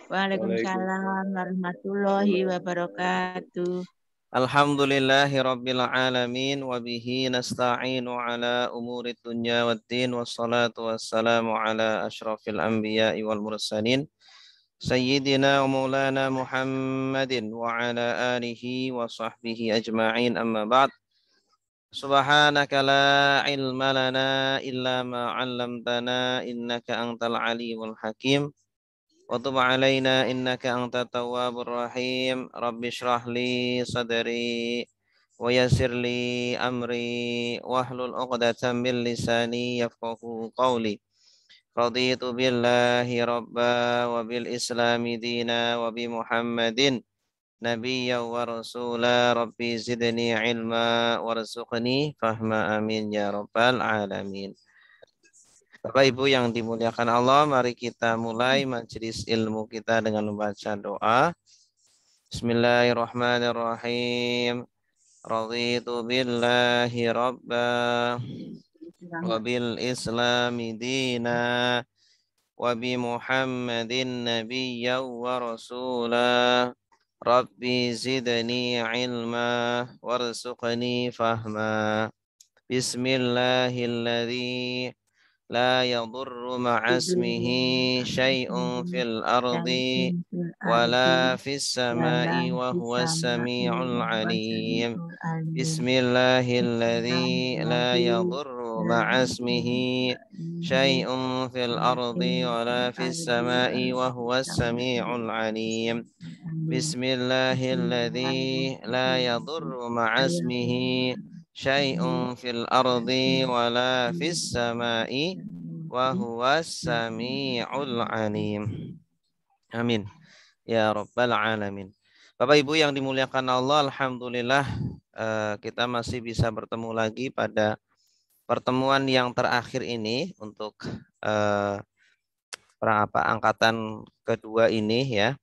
Waalaikumsalam warahmatullahi wabarakatuh. Alhamdulillahi rabbil alamin wa bihi nasta'inu ala umuri dunya waddin wassalatu wassalamu ala asyrafil anbiya'i wal mursalin sayyidina wa maulana Muhammadin wa ala alihi wa sahbihi ajma'in amma ba'd. Subhanaka la ilma lana illa ma 'allamtana innaka antal alimul hakim. Wa tub 'alaina innaka antat tawwabur rahim. Rabbi shrah li sadri wa yassir li amri wahlul 'uqdatam min lisani yafqahu qawli. Raditu billahi rabba wa bil islami dina wa bi Muhammadin nabiyya wa rasula. Rabbi zidni ilma warzuqni fahma amin ya rabbal alamin. Bapak Ibu yang dimuliakan Allah, mari kita mulai majelis ilmu kita dengan membaca doa. Bismillahirrahmanirrahim. Raditu billahi rabba wa bil islami dina wa bi Muhammadin nabiyya wa rasula. Rabbi zidni ilma warzuqni fahma. Bismillahilladzi la yadurru ma'asmihi syai'un fil ardi wala fis samai wa huwas sami'ul alim. Bismillahilladzi la yadurru ma'asmihi syai'un fil ardi wala fis samai wa huwas sami'ul alim. Bismillahilladzi la yadurru ma'asmihi syai'un fil ardi wala fis samai wa huwas sami'ul alim. Amin ya rabbal alamin. Bapak Ibu yang dimuliakan Allah, alhamdulillah kita masih bisa bertemu lagi pada pertemuan yang terakhir ini untuk angkatan kedua ini ya.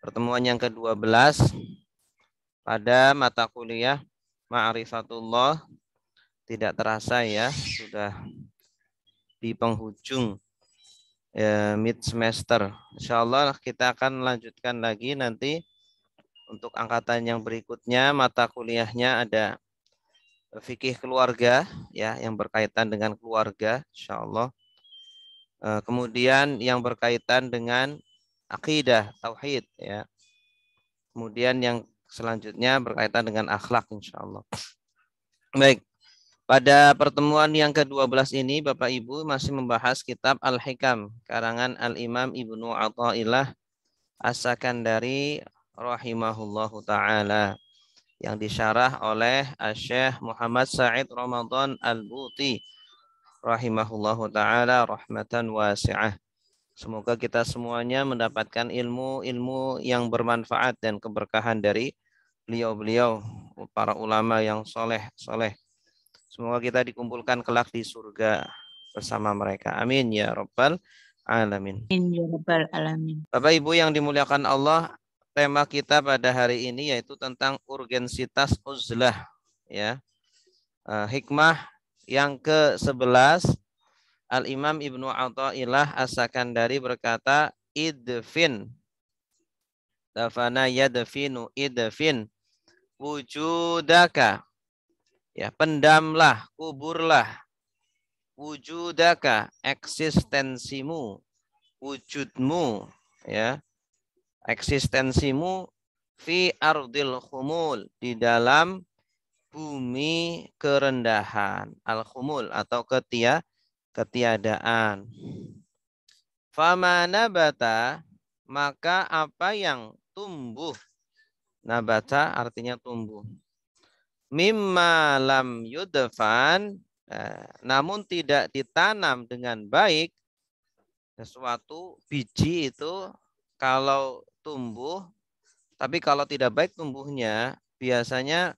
Pertemuan yang ke-12 pada mata kuliah Ma'rifatullah. Tidak terasa ya, sudah di penghujung mid semester. Insyaallah kita akan lanjutkan lagi nanti untuk angkatan yang berikutnya. Mata kuliahnya ada fikih keluarga ya, yang berkaitan dengan keluarga insyaallah. Kemudian yang berkaitan dengan akidah, tauhid ya. Kemudian yang selanjutnya berkaitan dengan akhlak insyaallah. Baik. Pada pertemuan yang ke-12 ini Bapak Ibu masih membahas kitab Al-Hikam karangan Al-Imam Ibnu Athaillah As-Sakandari rahimahullahu taala yang disyarah oleh Syekh Muhammad Sa'id Ramadan Al-Buti rahimahullahu taala rahmatan wasi'ah. Semoga kita semuanya mendapatkan ilmu-ilmu yang bermanfaat dan keberkahan dari beliau-beliau para ulama yang soleh. Semoga kita dikumpulkan kelak di surga bersama mereka. Amin ya rabbal alamin. Amin ya rabbal alamin. Bapak Ibu yang dimuliakan Allah, tema kita pada hari ini yaitu tentang urgensitas uzlah ya. Hikmah yang ke-11, Al-Imam Ibnu Athaillah As-Sakandari berkata, idfin dafana yadfinu idfin wujudaka, ya, pendamlah, kuburlah, wujudaka, eksistensimu, wujudmu, ya, eksistensimu, fi ardil khumul, di dalam bumi kerendahan, al-khumul atau ketiadaan. Fama nabata, maka apa yang tumbuh, nabata artinya tumbuh, mimma lam yudfan, namun tidak ditanam dengan baik. Sesuatu biji itu kalau tumbuh, tapi kalau tidak baik tumbuhnya biasanya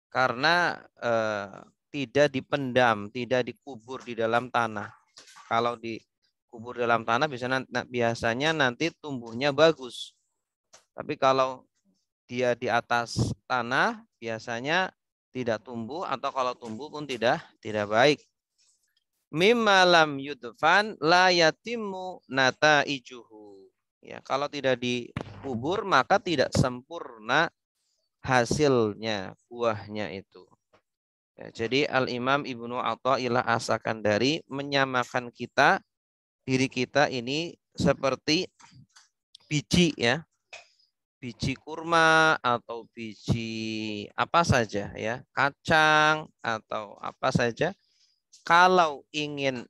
karena tidak dipendam, tidak dikubur di dalam tanah. Kalau dikubur dalam tanah biasanya nanti tumbuhnya bagus. Tapi kalau dia di atas tanah biasanya tidak tumbuh, atau kalau tumbuh pun tidak baik. Mimma lam yudfan la yatimmu nataijuhu. Ya, kalau tidak dikubur maka tidak sempurna hasilnya, buahnya itu. Ya, jadi Al-Imam Ibnu Athaillah As-Sakandari menyamakan diri kita ini seperti biji ya, biji kurma atau biji apa saja ya, kacang atau apa saja. Kalau ingin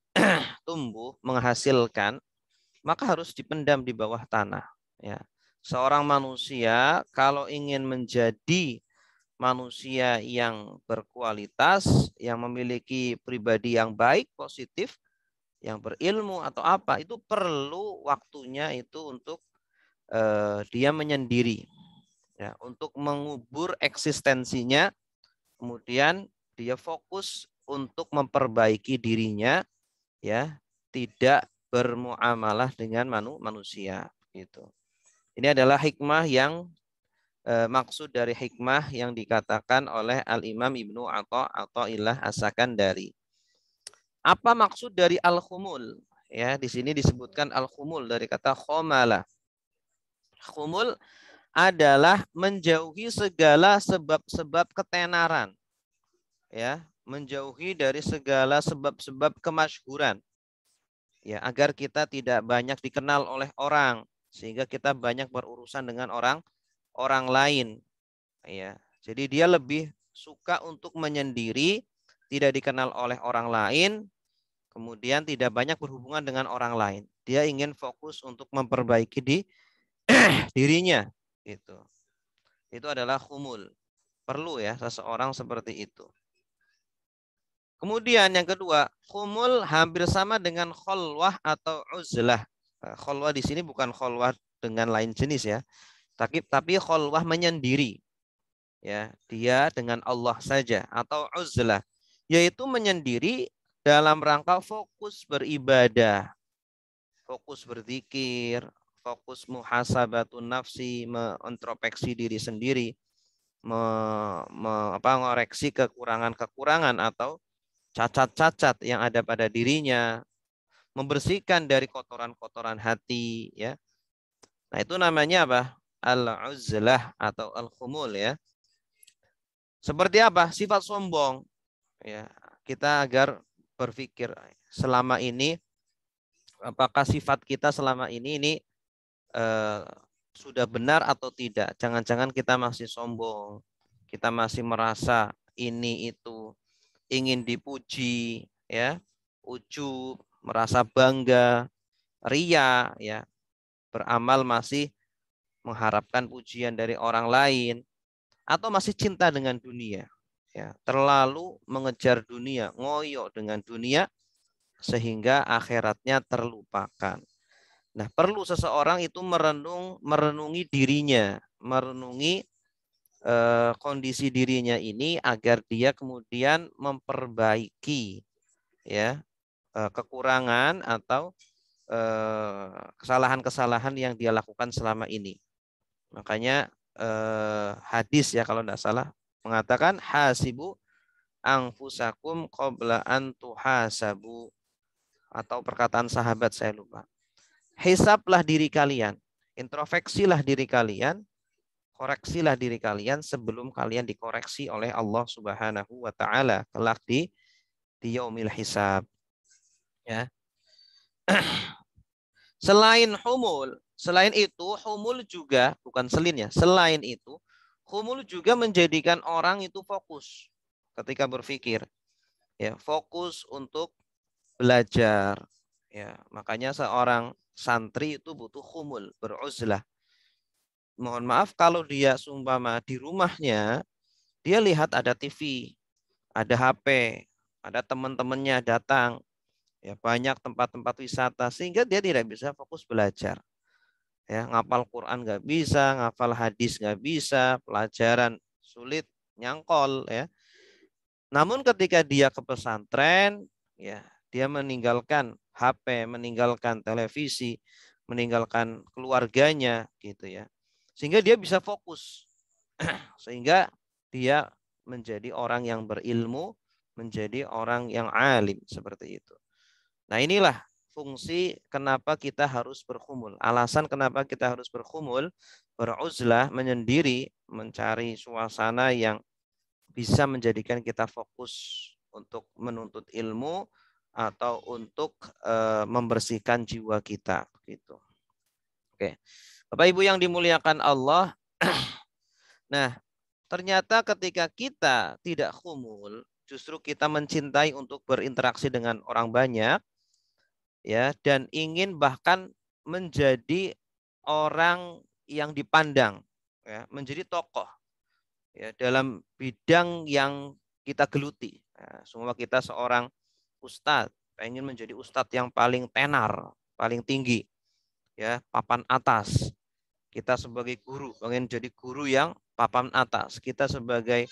tumbuh menghasilkan, maka harus dipendam di bawah tanah. Ya, seorang manusia kalau ingin menjadi manusia yang berkualitas, yang memiliki pribadi yang baik, positif, yang berilmu atau apa, itu perlu waktunya itu untuk dia menyendiri, ya, untuk mengubur eksistensinya, kemudian dia fokus untuk memperbaiki dirinya, ya, tidak bermuamalah dengan manusia, gitu. Ini adalah hikmah yang maksud dari hikmah yang dikatakan oleh Al-Imam Ibnu Athaillah As-Sakandari. Apa maksud dari al-khumul? Ya, di sini disebutkan al-khumul dari kata khomala. Khumul adalah menjauhi segala sebab-sebab ketenaran. Ya, menjauhi dari segala sebab-sebab kemasyhuran. Ya, agar kita tidak banyak dikenal oleh orang sehingga kita banyak berurusan dengan orang lain. Ya, jadi dia lebih suka untuk menyendiri, tidak dikenal oleh orang lain, kemudian tidak banyak berhubungan dengan orang lain. Dia ingin fokus untuk memperbaiki dirinya. Itu adalah khumul. Perlu ya seseorang seperti itu. Kemudian yang kedua, khumul hampir sama dengan kholwah atau uzlah. Kholwah di sini bukan kholwah dengan lain jenis ya, tapi kholwah menyendiri. Ya, dia dengan Allah saja, atau uzlah, yaitu menyendiri dalam rangka fokus beribadah, fokus berzikir, fokus muhasabatun nafsi, mengintrospeksi diri sendiri, mengoreksi kekurangan-kekurangan atau cacat-cacat yang ada pada dirinya, membersihkan dari kotoran-kotoran hati, ya. Nah, itu namanya apa? Al-uzlah atau al-khumul, ya. Seperti apa? Sifat sombong. Ya, kita agar berpikir selama ini apakah sifat kita selama ini eh, sudah benar atau tidak. Jangan-jangan kita masih sombong. Kita masih merasa ini itu ingin dipuji, ya. Ujub, merasa bangga, ria, ya. Beramal masih mengharapkan pujian dari orang lain, atau masih cinta dengan dunia, ya, terlalu mengejar dunia, ngoyo dengan dunia sehingga akhiratnya terlupakan. Nah, perlu seseorang itu merenungi dirinya, merenungi kondisi dirinya ini agar dia kemudian memperbaiki, ya, kekurangan atau kesalahan-kesalahan yang dia lakukan selama ini. Makanya hadis ya kalau tidak salah mengatakan hasibu anfusakum qabla an tuhasabu, atau perkataan sahabat saya lupa. Hisablah diri kalian, introspeksilah diri kalian, koreksilah diri kalian sebelum kalian dikoreksi oleh Allah Subhanahu wa taala kelak di yaumil hisab, ya. Selain itu humul juga bukan selin ya. Selain itu humul juga menjadikan orang itu fokus ketika berpikir, ya, fokus untuk belajar, ya. Makanya seorang santri itu butuh humul, beruzlah. Mohon maaf kalau dia sumpama di rumahnya dia lihat ada TV, ada HP, ada teman-temannya datang, ya, banyak tempat-tempat wisata sehingga dia tidak bisa fokus belajar. Ya, ngapal Quran nggak bisa, ngapal hadis nggak bisa, pelajaran sulit, nyangkol, ya. Namun ketika dia ke pesantren, ya, dia meninggalkan HP, meninggalkan televisi, meninggalkan keluarganya, gitu ya. Sehingga dia bisa fokus. Sehingga dia menjadi orang yang berilmu, menjadi orang yang alim seperti itu. Nah, inilah fungsi kenapa kita harus berkhumul. Alasan kenapa kita harus berkhumul, beruzlah, menyendiri, mencari suasana yang bisa menjadikan kita fokus untuk menuntut ilmu atau untuk membersihkan jiwa kita gitu. Oke. Bapak Ibu yang dimuliakan Allah, nah, ternyata ketika kita tidak khumul, justru kita mencintai untuk berinteraksi dengan orang banyak, ya, dan ingin bahkan menjadi orang yang dipandang, ya, menjadi tokoh, ya, dalam bidang yang kita geluti. Nah, semua kita seorang ustadz, pengen menjadi ustadz yang paling tenar, paling tinggi, ya, papan atas. Kita sebagai guru pengen jadi guru yang papan atas. Kita sebagai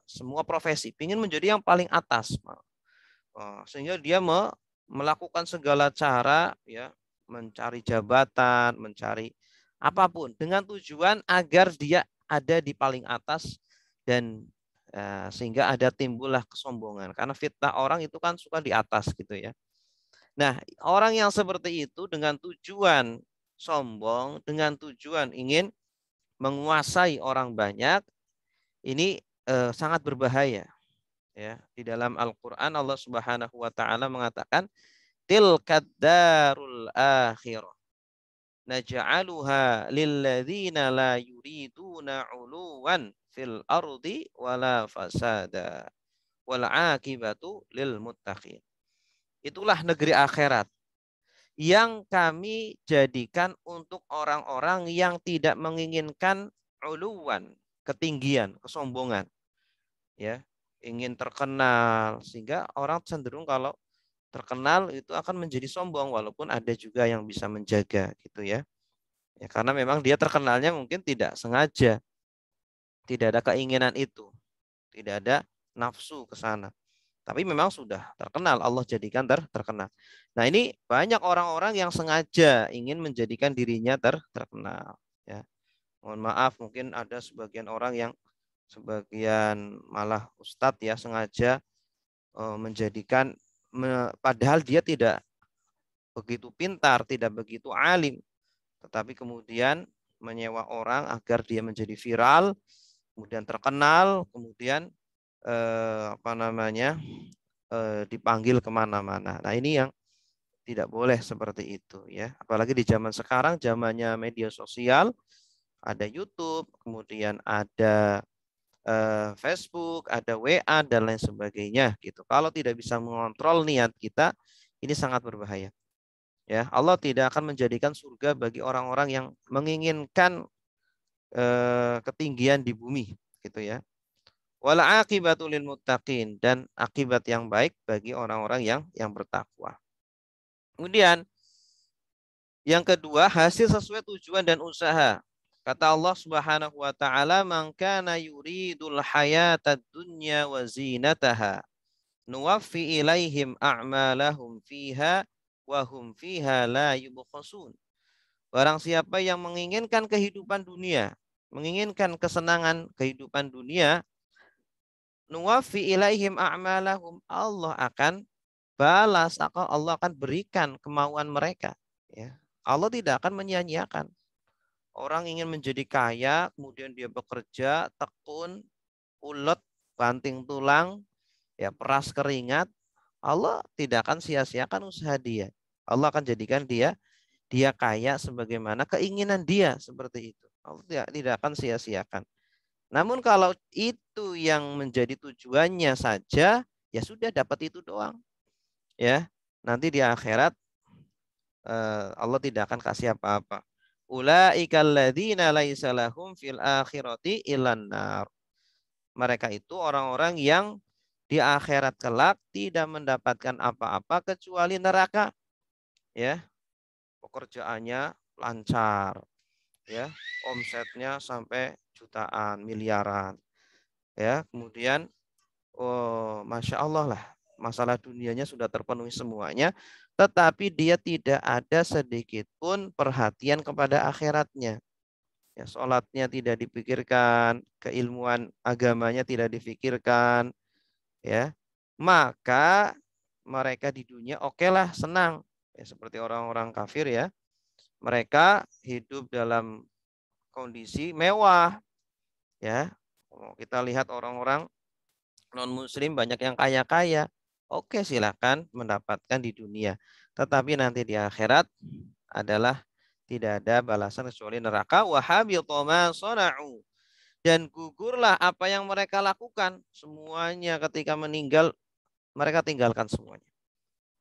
semua profesi ingin menjadi yang paling atas. Sehingga dia melakukan segala cara, ya, mencari jabatan, mencari apapun dengan tujuan agar dia ada di paling atas dan sehingga ada timbullah kesombongan. Karena fitnah orang itu kan suka di atas gitu ya. Nah, orang yang seperti itu dengan tujuan sombong, dengan tujuan ingin menguasai orang banyak, ini sangat berbahaya. Ya, di dalam Al-Qur'an Allah Subhanahu wa taala mengatakan tilkad darul akhirah naj'aluha lilladzina la yuriduna 'uluwan fil ardi wala fasada wal 'aqibatu lil muttaqin. Itulah negeri akhirat yang kami jadikan untuk orang-orang yang tidak menginginkan uluwan, ketinggian, kesombongan, ya, ingin terkenal, sehingga orang cenderung kalau terkenal itu akan menjadi sombong, walaupun ada juga yang bisa menjaga gitu ya. Ya, karena memang dia terkenalnya mungkin tidak sengaja, tidak ada keinginan itu, tidak ada nafsu ke sana. Tapi memang sudah terkenal, Allah jadikan terkenal. Nah, ini banyak orang-orang yang sengaja ingin menjadikan dirinya terkenal. Ya. Mohon maaf, mungkin ada sebagian orang yang sebagian malah ustadz ya sengaja menjadikan, padahal dia tidak begitu pintar, tidak begitu alim, tetapi kemudian menyewa orang agar dia menjadi viral, kemudian terkenal, kemudian dipanggil kemana-mana. Nah, ini yang tidak boleh seperti itu ya. Apalagi di zaman sekarang, zamannya media sosial, ada YouTube, kemudian ada Facebook, ada WA dan lain sebagainya gitu. Kalau tidak bisa mengontrol niat kita, ini sangat berbahaya. Ya, Allah tidak akan menjadikan surga bagi orang-orang yang menginginkan ketinggian di bumi gitu ya. Wala akibatul lil muttaqin, dan akibat yang baik bagi orang-orang yang bertakwa. Kemudian yang kedua, hasil sesuai tujuan dan usaha. Kata Allah Subhanahu wa taala, "Man kana yuridul hayatad dunya wa zinataha, nuwaffi ilaihim a'malahum fiha wa hum fiha la yubkhasun." Barang siapa yang menginginkan kehidupan dunia, menginginkan kesenangan kehidupan dunia, nuwaffi ilaihim a'malahum, Allah akan balas, Allah akan berikan kemauan mereka. Ya. Allah tidak akan menyia-nyiakan. Orang ingin menjadi kaya, kemudian dia bekerja, tekun, ulet, banting tulang, ya, peras keringat, Allah tidak akan sia-siakan usaha dia. Allah akan jadikan dia kaya sebagaimana keinginan dia, seperti itu. Allah tidak akan sia-siakan. Namun kalau itu yang menjadi tujuannya saja, ya sudah, dapat itu doang. Ya, nanti di akhirat Allah tidak akan kasih apa-apa. Ulaika alladzina laisa lahum fil akhirati illan nar. Mereka itu orang-orang yang di akhirat kelak tidak mendapatkan apa-apa kecuali neraka. Ya, pekerjaannya lancar, ya, omsetnya sampai jutaan, miliaran. Ya, kemudian Masya Allah lah, masalah dunianya sudah terpenuhi semuanya, tetapi dia tidak ada sedikit pun perhatian kepada akhiratnya. Ya, sholatnya tidak dipikirkan, keilmuan agamanya tidak dipikirkan, ya. Maka mereka di dunia oke lah, senang. Ya, seperti orang-orang kafir ya. Mereka hidup dalam kondisi mewah. Ya, kita lihat orang-orang non-muslim banyak yang kaya-kaya. Oke, silakan mendapatkan di dunia. Tetapi nanti di akhirat adalah tidak ada balasan kecuali neraka. Wa habita ma sana'u. Dan gugurlah apa yang mereka lakukan. Semuanya ketika meninggal, mereka tinggalkan semuanya.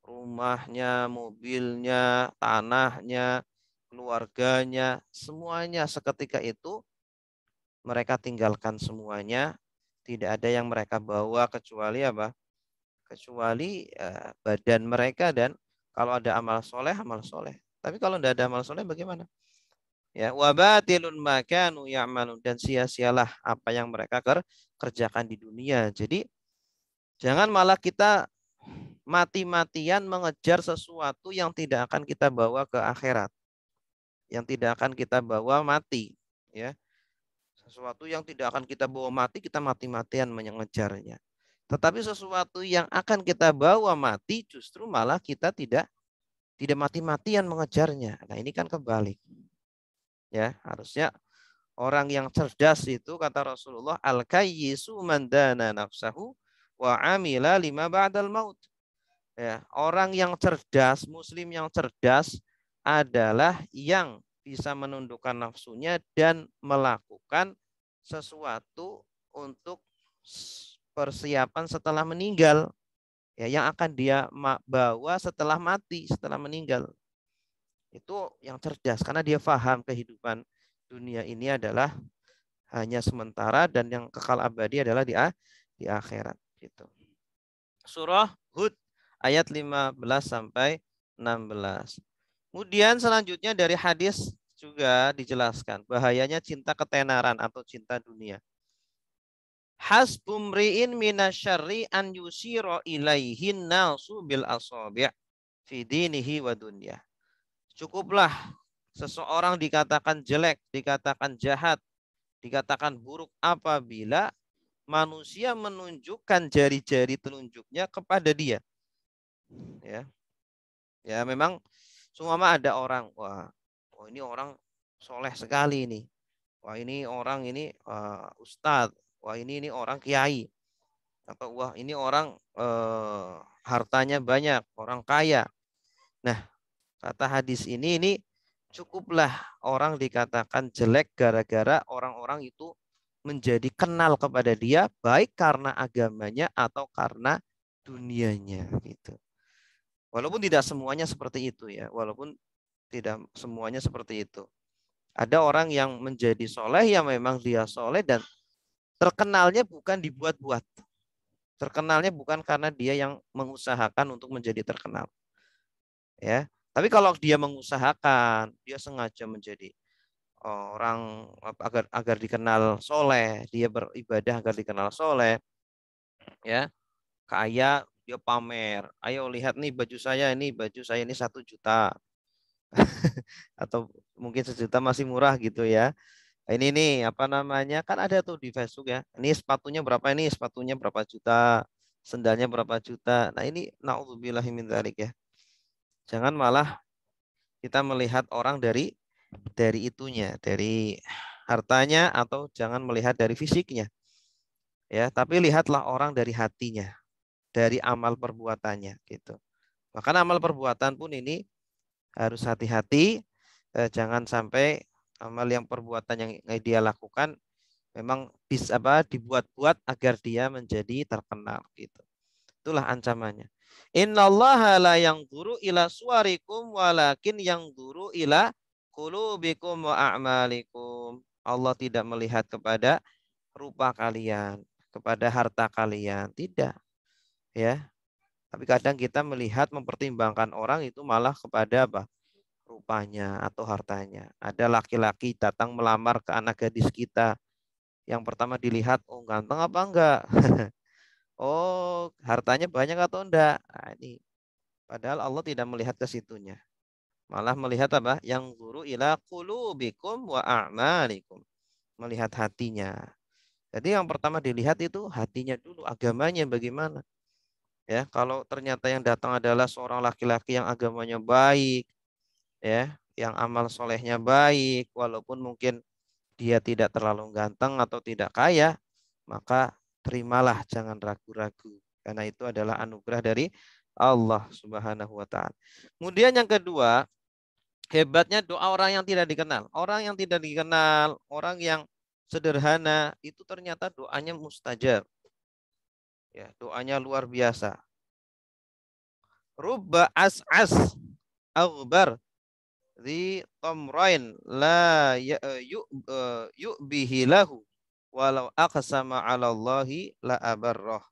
Rumahnya, mobilnya, tanahnya, keluarganya, semuanya seketika itu mereka tinggalkan semuanya. Tidak ada yang mereka bawa kecuali apa? Kecuali badan mereka dan kalau ada amal soleh, amal soleh. Tapi kalau tidak ada amal soleh bagaimana? Ya, wabatilun makanu ya'malun, dan sia-sialah apa yang mereka kerjakan di dunia. Jadi jangan malah kita mati-matian mengejar sesuatu yang tidak akan kita bawa ke akhirat, yang tidak akan kita bawa mati, ya. Sesuatu yang tidak akan kita bawa mati, kita mati-matian mengejarnya. Tetapi sesuatu yang akan kita bawa mati, justru malah kita tidak mati-matian mengejarnya. Nah, ini kan kebalik. Ya, harusnya orang yang cerdas itu kata Rasulullah, al-kayyisu man dana nafsahu wa amila lima ba'dal maut. Ya, orang yang cerdas, muslim yang cerdas adalah yang bisa menundukkan nafsunya dan melakukan sesuatu untuk persiapan setelah meninggal. Ya, yang akan dia bawa setelah mati, setelah meninggal. Itu yang cerdas karena dia paham kehidupan dunia ini adalah hanya sementara dan yang kekal abadi adalah di akhirat gitu. Surah Hud ayat 15 sampai 16. Kemudian selanjutnya dari hadis juga dijelaskan bahayanya cinta ketenaran atau cinta dunia. Hasbumri'in minasyarri an yusiro ilaihin nasu bil asabi' fi dinihi wa dunya. Cukuplah seseorang dikatakan jelek, dikatakan jahat, dikatakan buruk apabila manusia menunjukkan jari-jari telunjuknya kepada dia. Ya, ya memang semua ada orang, wah, oh ini orang soleh sekali ini. Wah ini orang ini ustadz, wah ini orang kiai, atau wah ini orang hartanya banyak, orang kaya. Nah, kata hadis ini cukuplah orang dikatakan jelek gara-gara orang-orang itu menjadi kenal kepada dia baik karena agamanya atau karena dunianya gitu. Walaupun tidak semuanya seperti itu ya, walaupun tidak semuanya seperti itu. Ada orang yang menjadi soleh yang memang dia soleh dan terkenalnya bukan dibuat-buat. Terkenalnya bukan karena dia yang mengusahakan untuk menjadi terkenal. Ya, tapi kalau dia mengusahakan, dia sengaja menjadi orang agar dikenal soleh, dia beribadah agar dikenal soleh, ya, kaya, dia pamer. Ayo lihat nih baju saya ini 1 juta. Atau mungkin 1 juta masih murah gitu ya. Ini nih apa namanya, kan ada tuh di Facebook ya. Ini sepatunya berapa, ini sepatunya berapa juta, sendalnya berapa juta. Nah ini naudzubillahi min dzalik ya. Jangan malah kita melihat orang dari itunya, dari hartanya, atau jangan melihat dari fisiknya. Ya, tapi lihatlah orang dari hatinya, dari amal perbuatannya gitu. Bahkan amal perbuatan pun ini harus hati-hati, jangan sampai amal yang perbuatan yang dia lakukan memang bisa dibuat-buat agar dia menjadi terkenal gitu. Itulah ancamannya. Innallaha la yanzuru ila suwarikum walakin yanzuru ila qulubikum wa a'malikum. Allah tidak melihat kepada rupa kalian, kepada harta kalian, tidak. Ya. Tapi kadang kita melihat mempertimbangkan orang itu malah kepada apa? Rupanya atau hartanya. Ada laki-laki datang melamar ke anak gadis kita. Yang pertama dilihat, oh ganteng apa enggak? Oh, hartanya banyak atau enggak? Nah, ini padahal Allah tidak melihat ke situnya. Malah melihat apa? Yang guru ila qulubikum wa a'malikum. Melihat hatinya. Jadi yang pertama dilihat itu hatinya dulu, agamanya bagaimana. Ya, kalau ternyata yang datang adalah seorang laki-laki yang agamanya baik, ya, yang amal solehnya baik, walaupun mungkin dia tidak terlalu ganteng atau tidak kaya, maka terimalah, jangan ragu-ragu. Karena itu adalah anugerah dari Allah Subhanahu wa taala. Kemudian yang kedua, hebatnya doa orang yang tidak dikenal. Orang yang tidak dikenal, orang yang sederhana, itu ternyata doanya mustajab. Ya, doanya luar biasa. Rubba as'as aghbar di tamrain la yu'bihi lahu walau aqsama 'ala Allahi la abarrah.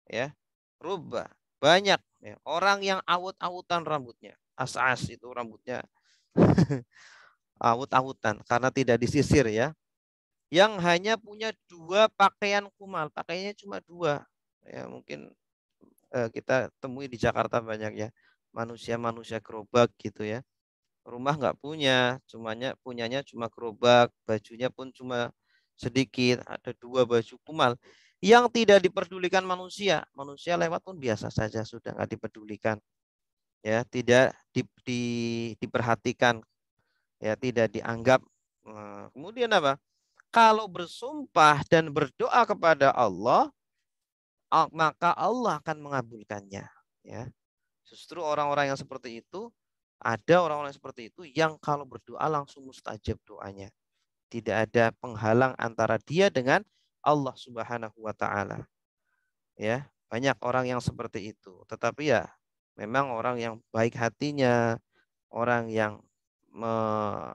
Ya. Rubba, banyak ya, orang yang awut-awutan rambutnya. As'as itu rambutnya awut-awutan karena tidak disisir ya. Yang hanya punya dua pakaian kumal, pakaiannya cuma dua. Ya, mungkin kita temui di Jakarta banyak ya manusia-manusia gerobak gitu ya. Rumah nggak punya, punyanya cuma gerobak, bajunya pun cuma sedikit, ada dua baju kumal yang tidak diperdulikan manusia. Manusia lewat pun biasa saja, sudah nggak dipedulikan, ya, tidak diperhatikan, ya, tidak dianggap. Kemudian apa? Kalau bersumpah dan berdoa kepada Allah, maka Allah akan mengabulkannya. Ya, justru orang-orang yang seperti itu, ada orang-orang seperti itu yang kalau berdoa langsung mustajab doanya. Tidak ada penghalang antara dia dengan Allah Subhanahu wa taala. Ya, banyak orang yang seperti itu. Tetapi ya memang orang yang baik hatinya, orang yang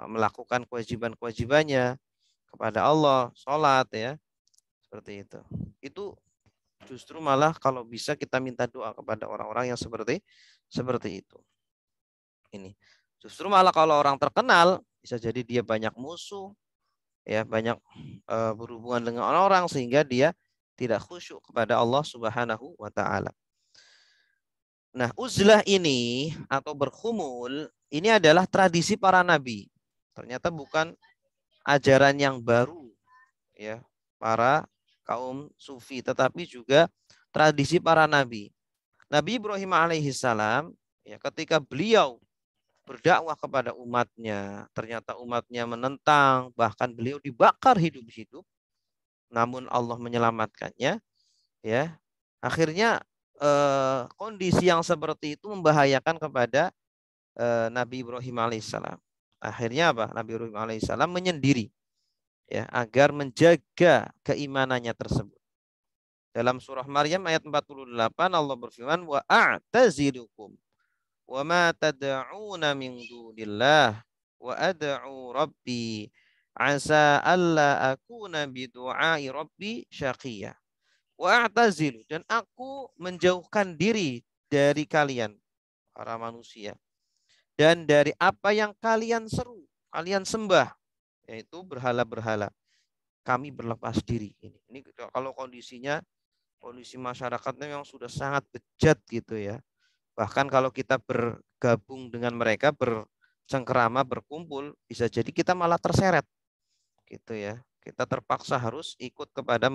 melakukan kewajiban-kewajibannya kepada Allah, sholat ya, seperti itu. Itu justru malah kalau bisa kita minta doa kepada orang-orang yang seperti itu. Ini justru malah kalau orang terkenal bisa jadi dia banyak musuh, ya, banyak berhubungan dengan orang sehingga dia tidak khusyuk kepada Allah Subhanahu wa taala. Nah, uzlah ini atau berkhumul ini adalah tradisi para nabi. Ternyata bukan ajaran yang baru ya para kaum sufi, tetapi juga tradisi para nabi. Nabi Ibrahim alaihissalam ya ketika beliau berdakwah kepada umatnya, ternyata umatnya menentang, bahkan beliau dibakar hidup-hidup, namun Allah menyelamatkannya, ya. Akhirnya kondisi yang seperti itu membahayakan kepada Nabi Ibrahim alaihissalam. Akhirnya apa? Nabi Ibrahim alaihissalam menyendiri, ya, agar menjaga keimanannya tersebut. Dalam surah Maryam ayat 48 Allah berfirman, wa a'tazilukum wa ma tad'una min dunillah wa ad'u rabbi asa alla akuna bi du'ai rabbi syaqiyya wa a'tazilu, dan aku menjauhkan diri dari kalian para manusia dan dari apa yang kalian seru, kalian sembah, yaitu berhala-berhala. Kami berlepas diri. Ini kalau kondisi masyarakatnya yang sudah sangat bejat gitu ya. Bahkan kalau kita bergabung dengan mereka, bercengkerama, berkumpul, bisa jadi kita malah terseret gitu ya. Kita terpaksa harus ikut kepada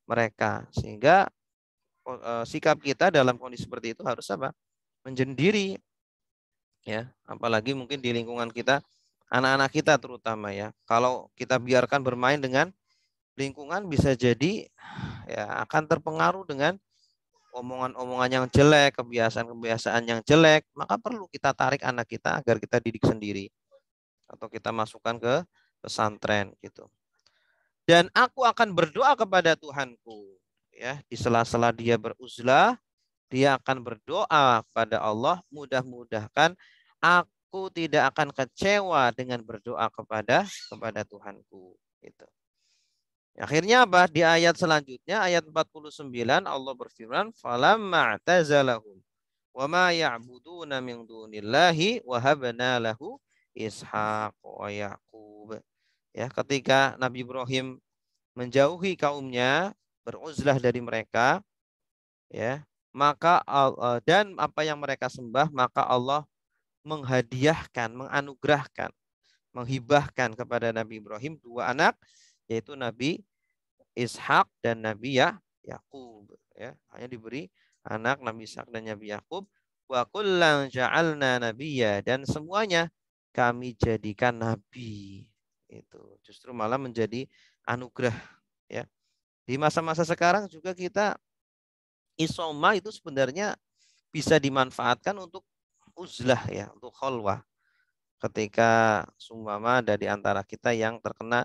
mereka, sehingga sikap kita dalam kondisi seperti itu harus apa? Menjendiri ya, apalagi mungkin di lingkungan kita, anak-anak kita terutama ya. Kalau kita biarkan bermain dengan lingkungan, bisa jadi ya akan terpengaruh dengan omongan-omongan yang jelek, kebiasaan-kebiasaan yang jelek, maka perlu kita tarik anak kita agar kita didik sendiri atau kita masukkan ke pesantren gitu. Dan aku akan berdoa kepada Tuhanku, ya, di sela-sela dia beruzlah, dia akan berdoa pada Allah, mudah-mudahan aku tidak akan kecewa dengan berdoa kepada Tuhanku gitu. Akhirnya apa? Di ayat selanjutnya, ayat 49, Allah berfirman, falamma i'tazalahum wa ma ya'buduna min dunillahi wa habna lahu Ishaq wa Yaqub. Ya, ketika Nabi Ibrahim menjauhi kaumnya, beruzlah dari mereka, ya, maka dan apa yang mereka sembah, maka Allah menghadiahkan, menganugerahkan, menghibahkan kepada Nabi Ibrahim dua anak, yaitu Nabi Ishak dan Nabi Yakub, ya, hanya diberi anak Nabi Ishak dan Nabi Yakub. Wa kullan ja'alna nabiyya, dan semuanya kami jadikan nabi. Itu justru malah menjadi anugerah, ya. Di masa-masa sekarang juga kita isoma itu sebenarnya bisa dimanfaatkan untuk uzlah, ya, untuk khalwah. Ketika sumama ada di antara kita yang terkena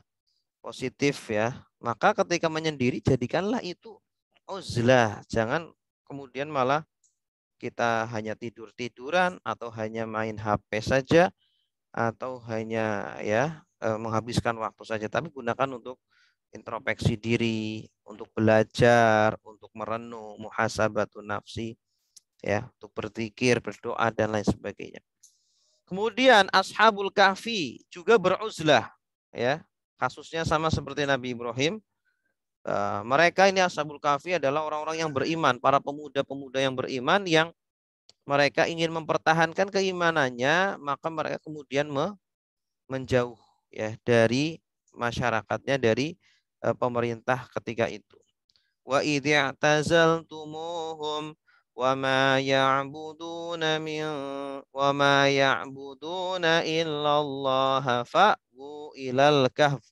positif, ya, maka ketika menyendiri jadikanlah itu uzlah. Jangan kemudian malah kita hanya tidur-tiduran atau hanya main HP saja atau hanya, ya, menghabiskan waktu saja, tapi gunakan untuk introspeksi diri, untuk belajar, untuk merenung, muhasabatun nafsi, ya, untuk berzikir, berdoa dan lain sebagainya. Kemudian Ashabul Kahfi juga beruzlah, ya. Kasusnya sama seperti Nabi Ibrahim. Mereka ini Ashabul Kahfi adalah orang-orang yang beriman, para pemuda-pemuda yang beriman yang mereka ingin mempertahankan keimanannya, maka mereka kemudian menjauh, ya, dari masyarakatnya, dari pemerintah ketika itu. Wa idh i'tazaltumuhum wa ma ya'buduna illallah fa'u ilal kahf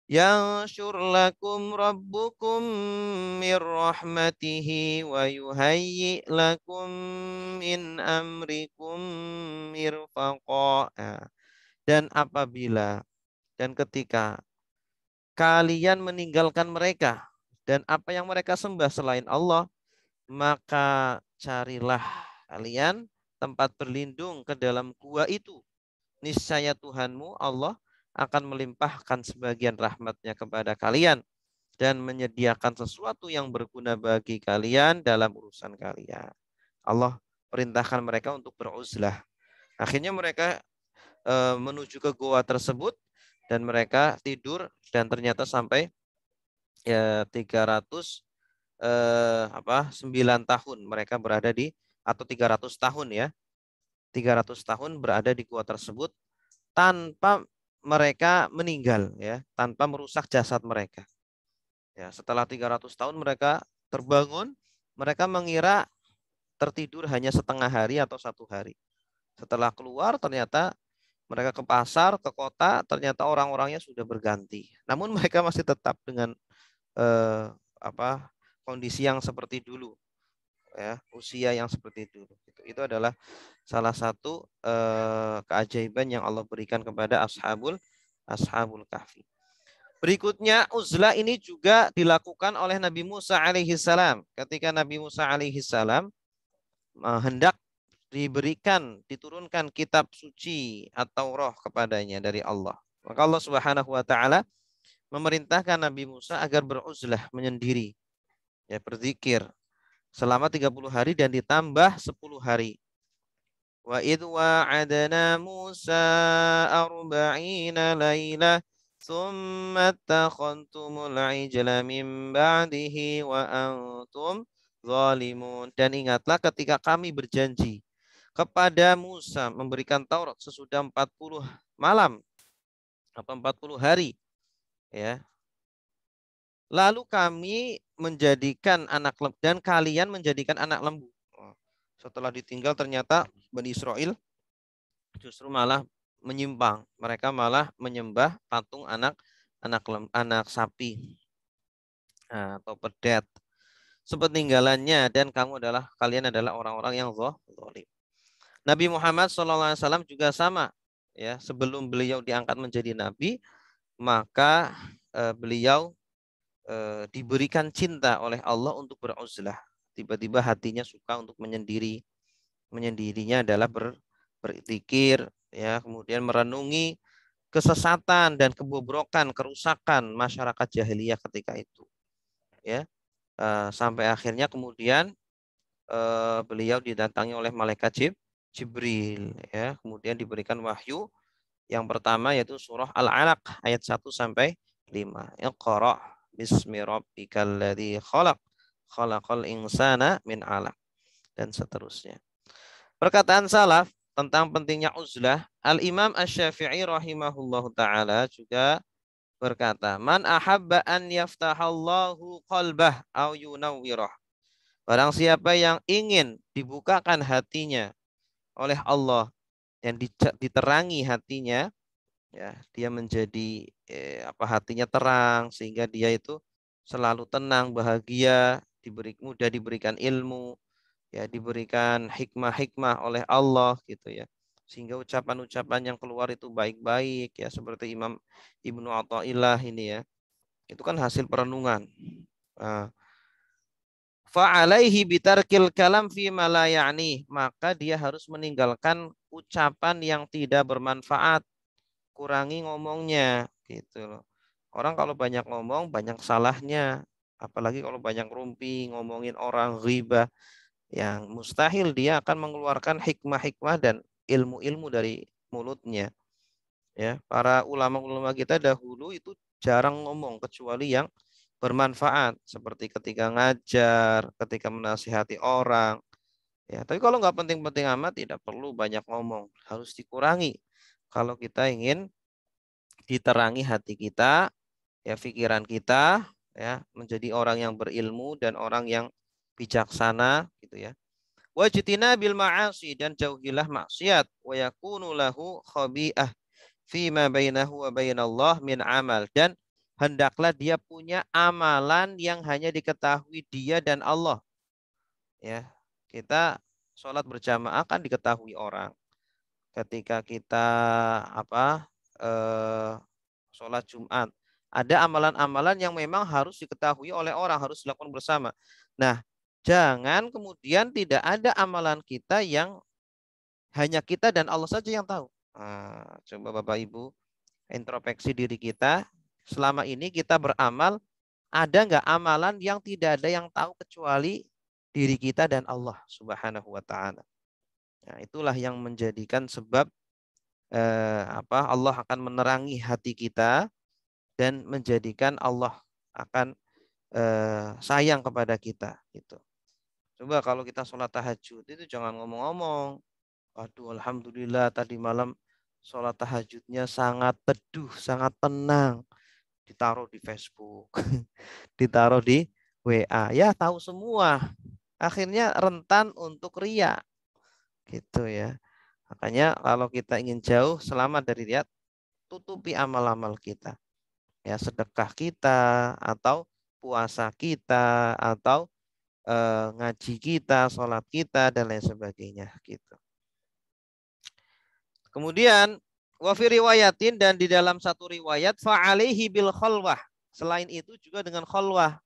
yanshur lakum rabbukum min rahmatihi wa yuhayyi lakum min amrikum mirfaqa. Dan apabila dan ketika kalian meninggalkan mereka dan apa yang mereka sembah selain Allah, maka carilah kalian tempat berlindung ke dalam gua itu. Niscaya Tuhanmu Allah akan melimpahkan sebagian rahmatnya kepada kalian dan menyediakan sesuatu yang berguna bagi kalian dalam urusan kalian. Allah perintahkan mereka untuk beruzlah. Akhirnya mereka menuju ke goa tersebut dan mereka tidur, dan ternyata sampai 9 tahun mereka berada di, atau 300 tahun, ya. 300 tahun berada di gua tersebut tanpa mereka meninggal, ya, tanpa merusak jasad mereka. Ya, setelah 300 tahun mereka terbangun, mereka mengira tertidur hanya setengah hari atau 1 hari. Setelah keluar ternyata mereka ke pasar, ke kota, ternyata orang-orangnya sudah berganti. Namun mereka masih tetap dengan eh, kondisi yang seperti dulu, ya, usia yang seperti dulu. Itu adalah salah satu keajaiban yang Allah berikan kepada Ashabul Kahfi. Berikutnya, uzlah ini juga dilakukan oleh Nabi Musa alaihi salam. Ketika Nabi Musa alaihi salam hendak diturunkan kitab suci atau roh kepadanya dari Allah. Maka Allah Subhanahu wa taala memerintahkan Nabi Musa agar beruzlah, menyendiri, ya, berzikir selama 30 hari dan ditambah 10 hari. Wa idh wa'adna Musa 40 lailah thumma takhadtumul ijla min ba'dihi wa antum zalimun. Dan ingatlah ketika kami berjanji kepada Musa memberikan Taurat sesudah 40 malam atau 40 hari, ya. Lalu kami menjadikan anak lembu dan kalian menjadikan anak lembu. Setelah ditinggal ternyata Bani Israel justru malah menyimpang. Mereka malah menyembah patung anak sapi atau pedet. Sepeninggalannya, dan kalian adalah orang-orang yang zalim. Nabi Muhammad SAW juga sama, ya. Sebelum beliau diangkat menjadi nabi, maka beliau diberikan cinta oleh Allah untuk beruzlah. Tiba-tiba hatinya suka untuk menyendiri. Menyendirinya adalah berzikir, ya, kemudian merenungi kesesatan dan kebobrokan, kerusakan masyarakat jahiliyah ketika itu, ya. Sampai akhirnya kemudian beliau didatangi oleh malaikat Jibril, ya. Kemudian diberikan wahyu yang pertama yaitu surah Al-Alaq ayat 1 sampai 5. Iqra bismi rabbikal ladzi khalaq, khalaqal insana min 'alaq, dan seterusnya. Perkataan salaf tentang pentingnya uzlah, Al-Imam Asy-Syafi'i rahimahullahu taala juga berkata, "Man ahabba an yaftahallahu qalbah aw yunawwirah." Barang siapa yang ingin dibukakan hatinya oleh Allah dan diterangi hatinya, ya, dia menjadi hatinya terang sehingga dia itu selalu tenang, bahagia, mudah diberikan ilmu, ya, diberikan hikmah-hikmah oleh Allah gitu ya. Sehingga ucapan-ucapan yang keluar itu baik-baik ya, seperti Imam Ibnu Athaillah ini ya. Itu kan hasil perenungan. Nah, fa'alaihi bitarkil kalam fi ma la ya'ni, maka dia harus meninggalkan ucapan yang tidak bermanfaat, kurangi ngomongnya gitu loh. Orang kalau banyak ngomong banyak salahnya, apalagi kalau banyak rumpi, ngomongin orang, ghibah, yang mustahil dia akan mengeluarkan hikmah-hikmah dan ilmu-ilmu dari mulutnya. Ya, para ulama-ulama kita dahulu itu jarang ngomong kecuali yang bermanfaat, seperti ketika ngajar, ketika menasihati orang. Ya, tapi kalau nggak penting-penting amat, tidak perlu banyak ngomong, harus dikurangi. Kalau kita ingin diterangi hati kita, ya, pikiran kita, ya, menjadi orang yang berilmu dan orang yang bijaksana, gitu ya. Wajtina bil ma'asi, dan jauhilah maksiat. Wa yakunu lahu khabi'ah fima bainahu wa bainallah min amal, dan hendaklah dia punya amalan yang hanya diketahui dia dan Allah. Ya, kita sholat berjamaah kan diketahui orang. Ketika kita eh, sholat Jumat, ada amalan-amalan yang memang harus diketahui oleh orang, harus dilakukan bersama. Nah, jangan kemudian tidak ada amalan kita yang hanya kita dan Allah saja yang tahu. Nah, coba Bapak Ibu introspeksi diri kita. Selama ini kita beramal, ada nggak amalan yang tidak ada yang tahu kecuali diri kita dan Allah Subhanahu wa taala. Nah, itulah yang menjadikan sebab Allah akan menerangi hati kita dan menjadikan Allah akan sayang kepada kita gitu. Coba kalau kita sholat tahajud itu jangan ngomong-ngomong. Waduh, alhamdulillah tadi malam sholat tahajudnya sangat teduh, sangat tenang. Ditaruh di Facebook, ditaruh di WA. Ya, tahu semua. Akhirnya rentan untuk ria. Gitu ya. Makanya kalau kita ingin jauh selamat dari riya, tutupi amal-amal kita. Ya, sedekah kita atau puasa kita atau ngaji kita, sholat kita dan lain sebagainya gitu. Kemudian wafi riwayatin, dan di dalam satu riwayat fa'alaihi bil khalwah. Selain itu juga dengan khalwah.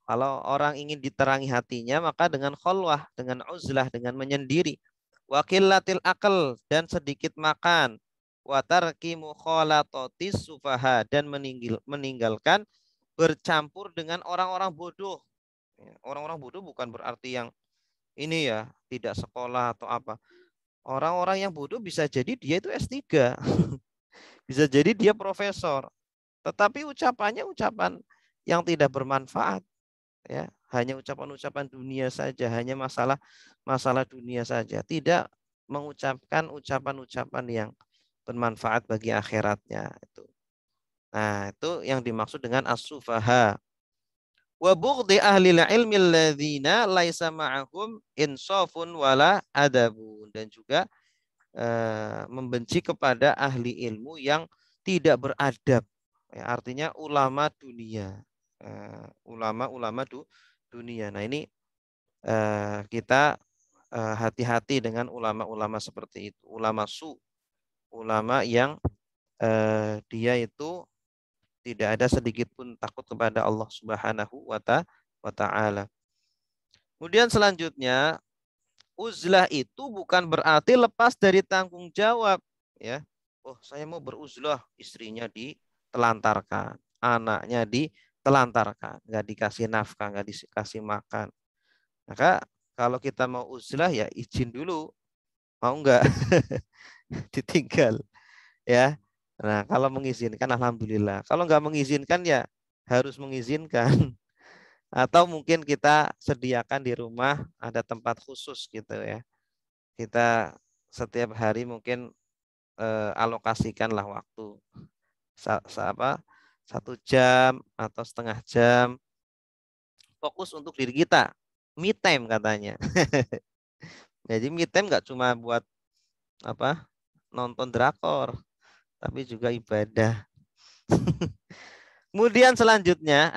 Kalau orang ingin diterangi hatinya maka dengan khalwah, dengan uzlah, dengan menyendiri. Wa qillatil akal, dan sedikit makan. Wa tarki mukhalatatis sufaha, dan meninggalkan bercampur dengan orang-orang bodoh. Orang-orang bodoh bukan berarti yang ini ya, tidak sekolah atau apa. Orang-orang yang bodoh bisa jadi dia itu S3. Bisa jadi dia profesor. Tetapi ucapannya ucapan yang tidak bermanfaat. Ya, hanya ucapan-ucapan dunia saja, hanya masalah dunia saja, tidak mengucapkan ucapan-ucapan yang bermanfaat bagi akhiratnya itu. Nah, itu yang dimaksud dengan as-sufaha. Wa bughdi ahli ilmi alladzina laisa ma'ahum insafun wala adabun, dan juga membenci kepada ahli ilmu yang tidak beradab. Ya, artinya ulama dunia. Ulama-ulama dunia. Nah, ini kita hati-hati dengan ulama-ulama seperti itu. Ulama ulama yang dia itu tidak ada sedikit pun takut kepada Allah Subhanahu wa taala. Kemudian selanjutnya, uzlah itu bukan berarti lepas dari tanggung jawab, ya. Oh, saya mau beruzlah, istrinya ditelantarkan, anaknya ditelantarkan, nggak dikasih nafkah, nggak dikasih makan. Maka kalau kita mau uzlah ya izin dulu, mau nggak ditinggal, ya. Nah, kalau mengizinkan alhamdulillah. Kalau nggak mengizinkan ya harus mengizinkan. Atau mungkin kita sediakan di rumah ada tempat khusus gitu ya. Kita setiap hari mungkin alokasikanlah waktu 1 jam atau setengah jam fokus untuk diri kita. me time katanya. Jadi me time nggak cuma buat nonton drakor, tapi juga ibadah. Kemudian selanjutnya,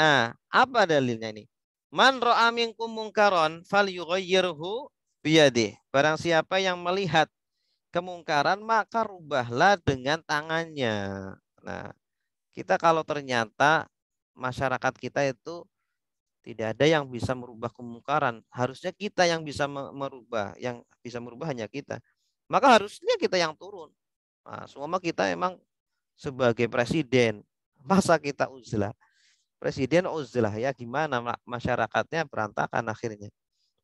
apa dalilnya ini? Man ra'a minkum mungkaron falyughayyirhu biyadih. Barang siapa yang melihat kemungkaran maka rubahlah dengan tangannya. Nah, kita kalau ternyata masyarakat kita itu tidak ada yang bisa merubah kemungkaran, harusnya kita yang bisa merubah, yang bisa merubah hanya kita. Maka harusnya kita yang turun. Nah, semua kita emang sebagai presiden, masa kita uzlah? Presiden uzlah ya gimana masyarakatnya berantakan akhirnya.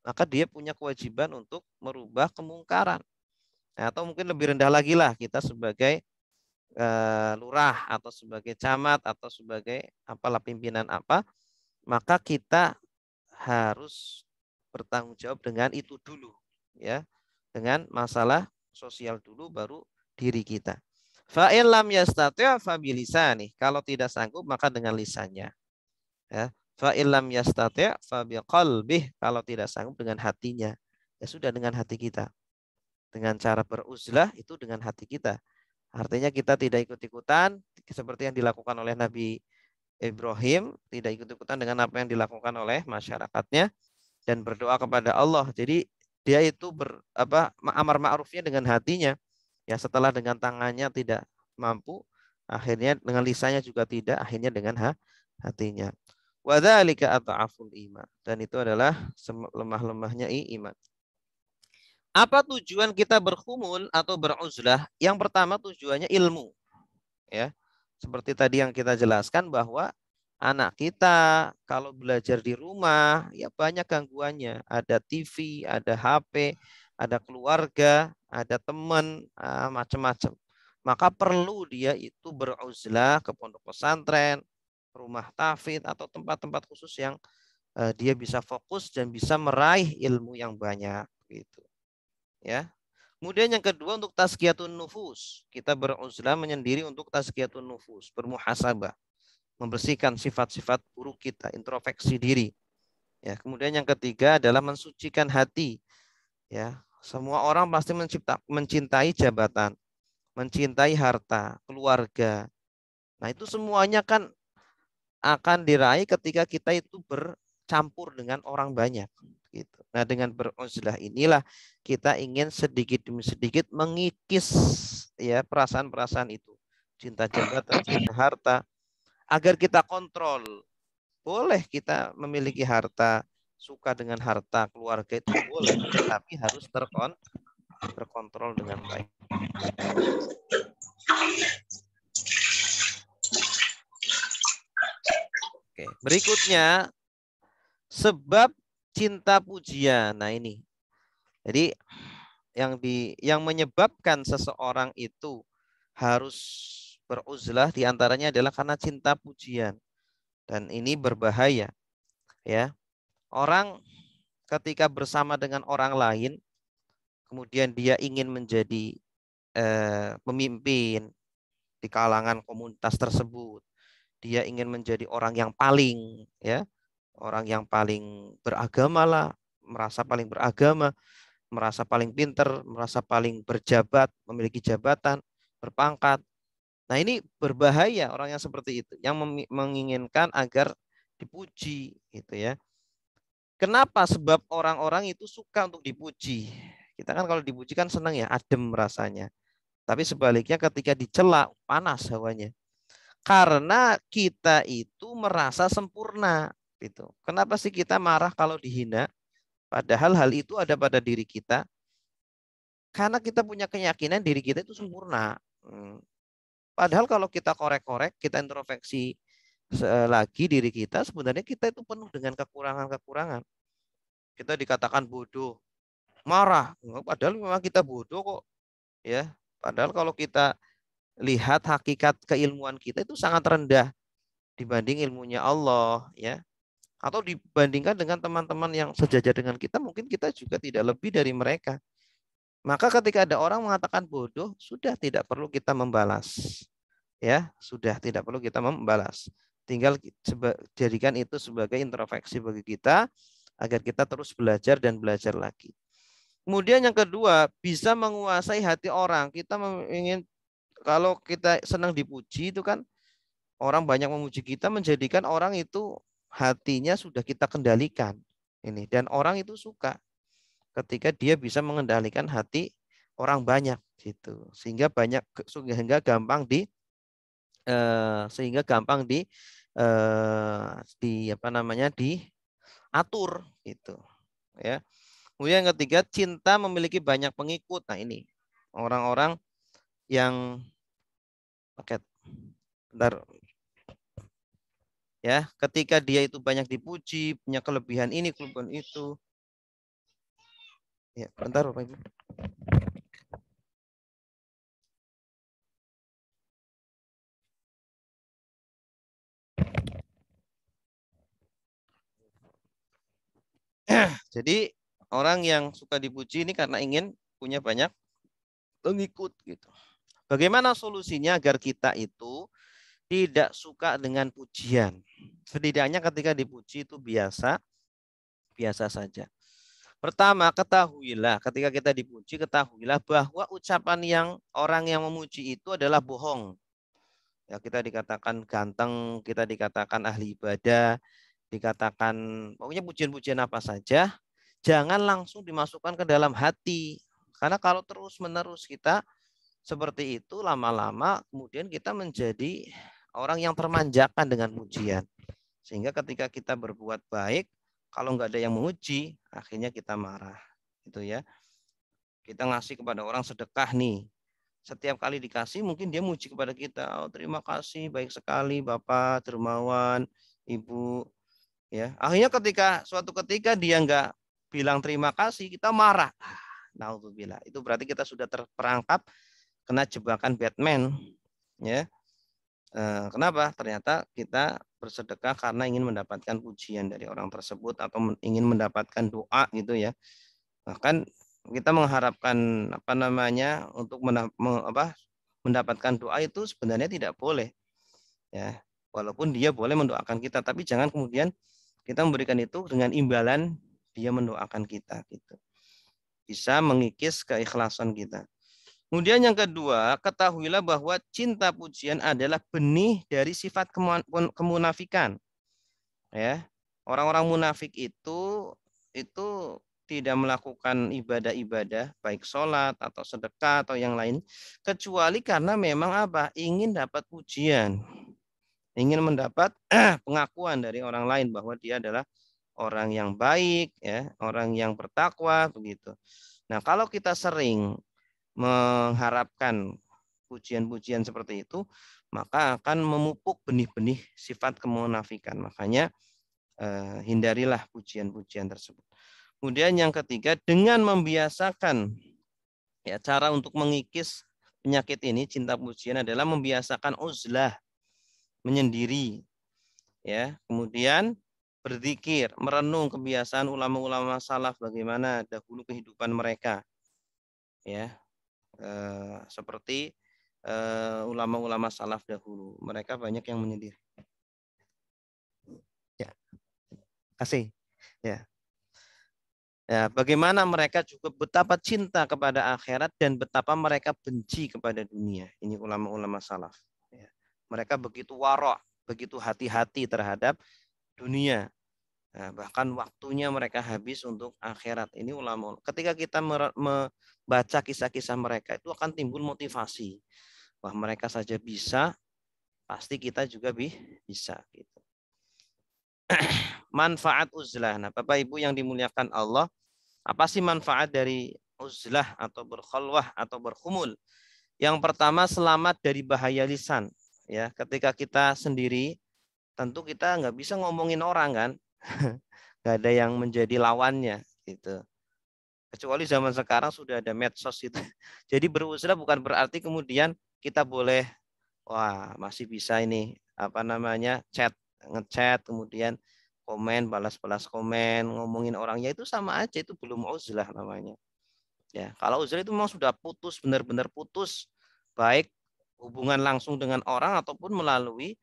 Maka dia punya kewajiban untuk merubah kemungkaran. Nah, atau mungkin lebih rendah lagi lah kita sebagai lurah atau sebagai camat atau sebagai apalah pimpinan apa, maka kita harus bertanggung jawab dengan itu dulu ya. Dengan masalah sosial dulu baru diri kita. Fa in lam yastati' fa bilisani. Kalau tidak sanggup maka dengan lisannya. Ya. Fa in lam yastati' fa biqalbih. Kalau tidak sanggup dengan hatinya. Ya sudah dengan hati kita. Dengan cara beruzlah itu dengan hati kita. Artinya kita tidak ikut-ikutan seperti yang dilakukan oleh Nabi Ibrahim, tidak ikut-ikutan dengan apa yang dilakukan oleh masyarakatnya dan berdoa kepada Allah. Jadi dia itu amar ma'rufnya dengan hatinya. Ya setelah dengan tangannya tidak mampu, akhirnya dengan lisannya juga tidak, akhirnya dengan hatinya. Wa dzalika at'aful iman. Dan itu adalah lemah-lemahnya iman. Apa tujuan kita berkhumul atau beruzlah? Yang pertama tujuannya ilmu. Ya. Seperti tadi yang kita jelaskan bahwa anak kita kalau belajar di rumah ya banyak gangguannya. Ada TV, ada HP, ada keluarga, ada teman, macam-macam. Maka perlu dia itu beruzlah ke pondok pesantren, rumah tahfidz atau tempat-tempat khusus yang dia bisa fokus dan bisa meraih ilmu yang banyak gitu. Ya. Kemudian yang kedua untuk tazkiyatun nufus. Kita beruzlah menyendiri untuk tazkiyatun nufus, bermuhasabah, membersihkan sifat-sifat buruk kita, introspeksi diri. Ya, kemudian yang ketiga adalah mensucikan hati. Ya, semua orang pasti mencintai jabatan, mencintai harta, keluarga. Nah, itu semuanya kan akan diraih ketika kita itu bercampur dengan orang banyak gitu. Nah, dengan beruzlah inilah kita ingin sedikit demi sedikit mengikis ya perasaan-perasaan itu. Cinta jabatan, cinta harta agar kita kontrol. Boleh kita memiliki harta, suka dengan harta, keluarga itu boleh, tapi harus terkontrol dengan baik. Oke, berikutnya sebab cinta pujian. Nah, ini. Jadi yang menyebabkan seseorang itu harus beruzlah diantaranya adalah karena cinta pujian. Dan ini berbahaya. Ya. Orang ketika bersama dengan orang lain, kemudian dia ingin menjadi pemimpin di kalangan komunitas tersebut. Dia ingin menjadi orang yang paling, ya, orang yang paling beragama lah, merasa paling beragama, merasa paling pinter, merasa paling berjabat, memiliki jabatan, berpangkat. Nah, ini berbahaya orang yang seperti itu, yang menginginkan agar dipuji gitu ya. Kenapa? Sebab orang-orang itu suka untuk dipuji. Kita kan kalau dipuji kan senang ya, adem rasanya. Tapi sebaliknya ketika dicela, panas hawanya. Karena kita itu merasa sempurna gitu. Kenapa sih kita marah kalau dihina? Padahal hal itu ada pada diri kita. Karena kita punya keyakinan diri kita itu sempurna. Padahal kalau kita korek-korek, kita introspeksi lagi diri kita, sebenarnya kita itu penuh dengan kekurangan-kekurangan. Kita dikatakan bodoh, marah. Padahal memang kita bodoh kok. Ya, padahal kalau kita lihat hakikat keilmuan kita itu sangat rendah dibanding ilmunya Allah, ya. Atau dibandingkan dengan teman-teman yang sejajar dengan kita, mungkin kita juga tidak lebih dari mereka. Maka ketika ada orang mengatakan bodoh, sudah tidak perlu kita membalas. Ya, sudah tidak perlu kita membalas. Tinggal jadikan itu sebagai introspeksi bagi kita agar kita terus belajar dan belajar lagi. Kemudian yang kedua, bisa menguasai hati orang. Kita ingin, kalau kita senang dipuji itu kan, orang banyak memuji kita, menjadikan orang itu hatinya sudah kita kendalikan. Ini, dan orang itu suka ketika dia bisa mengendalikan hati orang banyak gitu. Sehingga gampang diatur gitu ya. Kemudian yang ketiga, cinta memiliki banyak pengikut. Nah ini orang-orang yang paket bentar ya, ketika dia itu banyak dipuji, punya kelebihan ini, kelebihan itu. Ya, bentar Bapak Ibu. Jadi orang yang suka dipuji ini karena ingin punya banyak pengikut gitu. Bagaimana solusinya agar kita itu tidak suka dengan pujian? Setidaknya ketika dipuji itu biasa saja. Pertama, ketahuilah ketika kita dipuji, ketahuilah bahwa ucapan yang orang yang memuji itu adalah bohong. Ya, kita dikatakan ganteng, kita dikatakan ahli ibadah, dikatakan pokoknya pujian-pujian apa saja, jangan langsung dimasukkan ke dalam hati. Karena kalau terus-menerus kita seperti itu, lama-lama kemudian kita menjadi orang yang termanjakan dengan pujian. Sehingga ketika kita berbuat baik, kalau nggak ada yang memuji, akhirnya kita marah. Itu ya. Kita ngasih kepada orang sedekah nih. Setiap kali dikasih mungkin dia muji kepada kita. Oh, terima kasih, baik sekali Bapak dermawan, Ibu. Ya, akhirnya suatu ketika dia nggak bilang terima kasih, kita marah. Naudzubillah. Itu berarti kita sudah terperangkap kena jebakan Batman. Ya. Kenapa? Ternyata kita bersedekah karena ingin mendapatkan pujian dari orang tersebut atau ingin mendapatkan doa gitu ya. Bahkan kita mengharapkan untuk mendapatkan doa itu sebenarnya tidak boleh ya. Walaupun dia boleh mendoakan kita, tapi jangan kemudian kita memberikan itu dengan imbalan dia mendoakan kita gitu. Bisa mengikis keikhlasan kita. Kemudian yang kedua, ketahuilah bahwa cinta pujian adalah benih dari sifat kemunafikan. Ya, orang-orang munafik itu tidak melakukan ibadah-ibadah, baik sholat atau sedekah atau yang lain, kecuali karena memang apa? Ingin dapat pujian, ingin mendapat pengakuan dari orang lain bahwa dia adalah orang yang baik, ya, orang yang bertakwa, begitu. Nah, kalau kita sering mengharapkan pujian-pujian seperti itu, maka akan memupuk benih-benih sifat kemunafikan. Makanya hindarilah pujian-pujian tersebut. Kemudian yang ketiga, dengan membiasakan ya, cara untuk mengikis penyakit ini, cinta pujian adalah membiasakan uzlah, menyendiri. Ya, kemudian berzikir, merenung kebiasaan ulama-ulama salaf bagaimana dahulu kehidupan mereka. Ya, seperti ulama-ulama salaf dahulu, mereka banyak yang menyendiri. Ya, kasih. Ya. Ya, bagaimana mereka juga betapa cinta kepada akhirat dan betapa mereka benci kepada dunia. Ini ulama-ulama salaf. Ya. Mereka begitu warok, begitu hati-hati terhadap dunia. Nah, bahkan waktunya mereka habis untuk akhirat. Ini ulama. Ketika kita membaca kisah-kisah mereka, itu akan timbul motivasi. Wah, mereka saja bisa, pasti kita juga bisa. Gitu. Manfaat uzlah. Nah, Bapak Ibu yang dimuliakan Allah, apa sih manfaat dari uzlah atau berkhalwah atau berkhumul? Yang pertama, selamat dari bahaya lisan. Ya, ketika kita sendiri, tentu kita nggak bisa ngomongin orang kan, nggak ada yang menjadi lawannya gitu. Kecuali zaman sekarang sudah ada medsos itu. Jadi beruzlah bukan berarti kemudian kita boleh, wah masih bisa ini ngechat, kemudian komen, balas-balas komen, ngomongin orangnya, itu sama aja, itu belum uzlah namanya. Ya, kalau uzlah itu memang sudah putus, benar-benar putus, baik hubungan langsung dengan orang ataupun melalui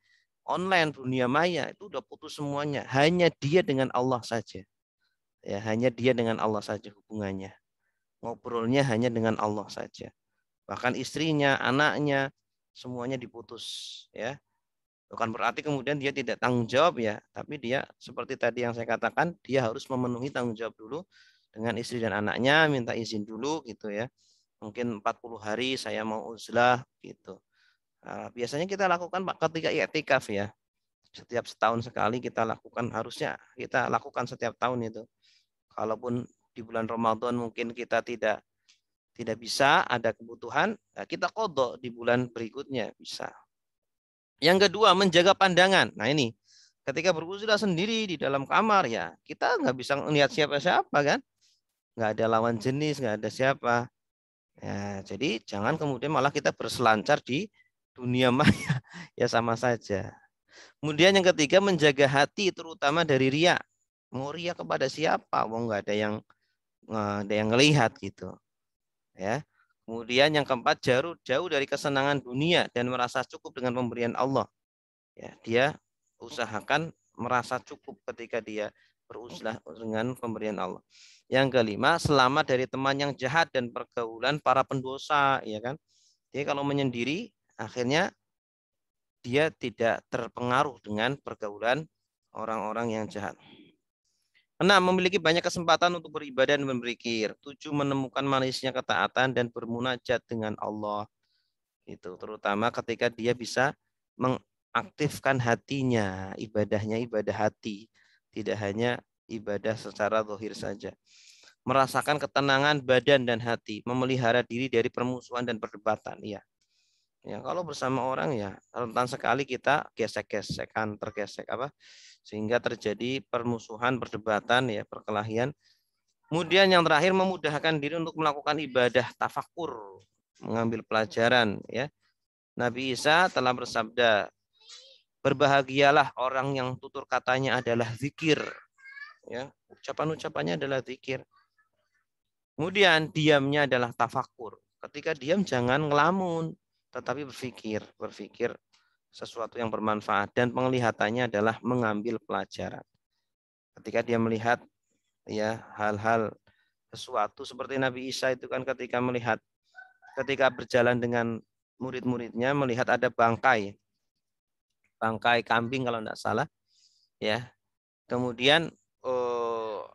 online dunia maya, itu udah putus semuanya. Hanya dia dengan Allah saja. Ya, hanya dia dengan Allah saja hubungannya. Ngobrolnya hanya dengan Allah saja. Bahkan istrinya, anaknya, semuanya diputus. Ya, bukan berarti kemudian dia tidak tanggung jawab ya, tapi dia seperti tadi yang saya katakan, dia harus memenuhi tanggung jawab dulu dengan istri dan anaknya, minta izin dulu gitu ya. Mungkin 40 hari saya mau uzlah gitu. Nah, biasanya kita lakukan Pak ketika i'tikaf ya. Setiap setahun sekali kita lakukan, harusnya kita lakukan setiap tahun itu. Kalaupun di bulan Ramadan mungkin kita tidak bisa, ada kebutuhan, ya kita qadha di bulan berikutnya bisa. Yang kedua, menjaga pandangan. Nah ini, ketika beruzlah sendiri di dalam kamar ya, kita nggak bisa melihat siapa-siapa kan, nggak ada lawan jenis, nggak ada siapa. Ya, jadi jangan kemudian malah kita berselancar di dunia maya, ya sama saja. Kemudian yang ketiga, menjaga hati terutama dari riya. Mau riya kepada siapa? Wong nggak ada yang melihat gitu. Ya. Kemudian yang keempat, jauh dari kesenangan dunia dan merasa cukup dengan pemberian Allah. Ya, dia usahakan merasa cukup ketika dia beruzlah dengan pemberian Allah. Yang kelima, selamat dari teman yang jahat dan pergaulan para pendosa, ya kan? Jadi kalau menyendiri, akhirnya dia tidak terpengaruh dengan pergaulan orang-orang yang jahat. 6. Memiliki banyak kesempatan untuk beribadah dan berpikir. 7. Menemukan manisnya ketaatan dan bermunajat dengan Allah. Itu terutama ketika dia bisa mengaktifkan hatinya, ibadahnya ibadah hati, tidak hanya ibadah secara zahir saja. Merasakan ketenangan badan dan hati, memelihara diri dari permusuhan dan perdebatan. Iya. Ya, kalau bersama orang ya rentan sekali kita gesek-gesekan, tergesek apa sehingga terjadi permusuhan, perdebatan ya, perkelahian. Kemudian yang terakhir memudahkan diri untuk melakukan ibadah tafakur, mengambil pelajaran ya. Nabi Isa telah bersabda, berbahagialah orang yang tutur katanya adalah zikir, ya. Ucapan-ucapannya adalah zikir. Kemudian diamnya adalah tafakur. Ketika diam jangan ngelamun, tetapi berpikir sesuatu yang bermanfaat dan penglihatannya adalah mengambil pelajaran. Ketika dia melihat ya hal-hal sesuatu seperti Nabi Isa itu kan ketika berjalan dengan murid-muridnya melihat ada bangkai kambing kalau tidak salah ya. Kemudian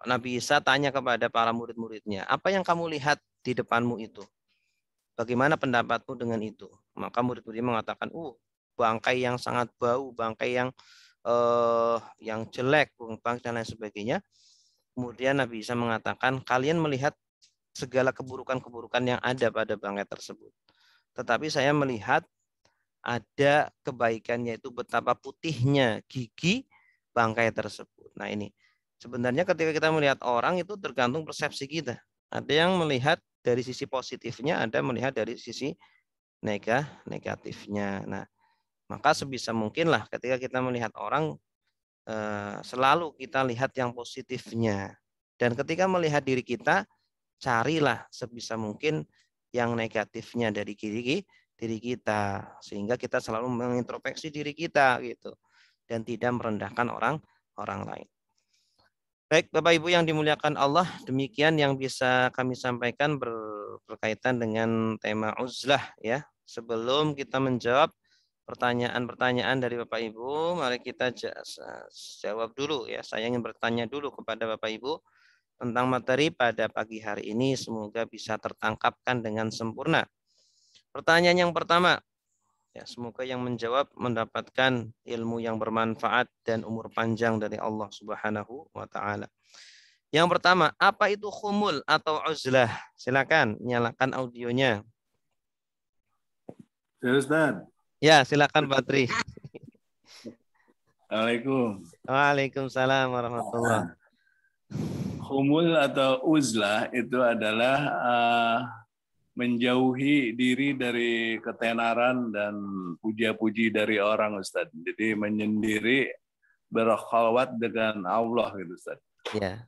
Nabi Isa tanya kepada para murid-muridnya, apa yang kamu lihat di depanmu itu? Bagaimana pendapatmu dengan itu? Maka murid-muridnya mengatakan, bangkai yang sangat bau, bangkai yang jelek, bangkai dan lain sebagainya. Kemudian Nabi Isa mengatakan, kalian melihat segala keburukan-keburukan yang ada pada bangkai tersebut. Tetapi saya melihat ada kebaikannya, itu betapa putihnya gigi bangkai tersebut. Nah ini, sebenarnya ketika kita melihat orang itu tergantung persepsi kita. Ada yang melihat dari sisi positifnya, ada melihat dari sisi negatifnya. Nah, maka sebisa mungkin lah ketika kita melihat orang, selalu kita lihat yang positifnya. Dan ketika melihat diri kita, carilah sebisa mungkin yang negatifnya dari diri kita, sehingga kita selalu mengintrospeksi diri kita gitu dan tidak merendahkan orang lain. Baik Bapak Ibu yang dimuliakan Allah, demikian yang bisa kami sampaikan berkaitan dengan tema uzlah ya. Sebelum kita menjawab pertanyaan-pertanyaan dari Bapak Ibu, mari kita jawab dulu ya. Saya ingin bertanya dulu kepada Bapak Ibu tentang materi pada pagi hari ini, semoga bisa tertangkapkan dengan sempurna. Pertanyaan yang pertama, ya, semoga yang menjawab mendapatkan ilmu yang bermanfaat dan umur panjang dari Allah Subhanahu wa taala. Yang pertama, apa itu khumul atau uzlah? Silakan nyalakan audionya. Ya, Ustaz. Ya, silakan Pak Tri. Assalamualaikum. Waalaikumsalam warahmatullahi. Khumul atau uzlah itu adalah menjauhi diri dari ketenaran dan puja-puji dari orang, Ustaz. Jadi menyendiri, berkhalwat dengan Allah gitu, Ustaz. Ya.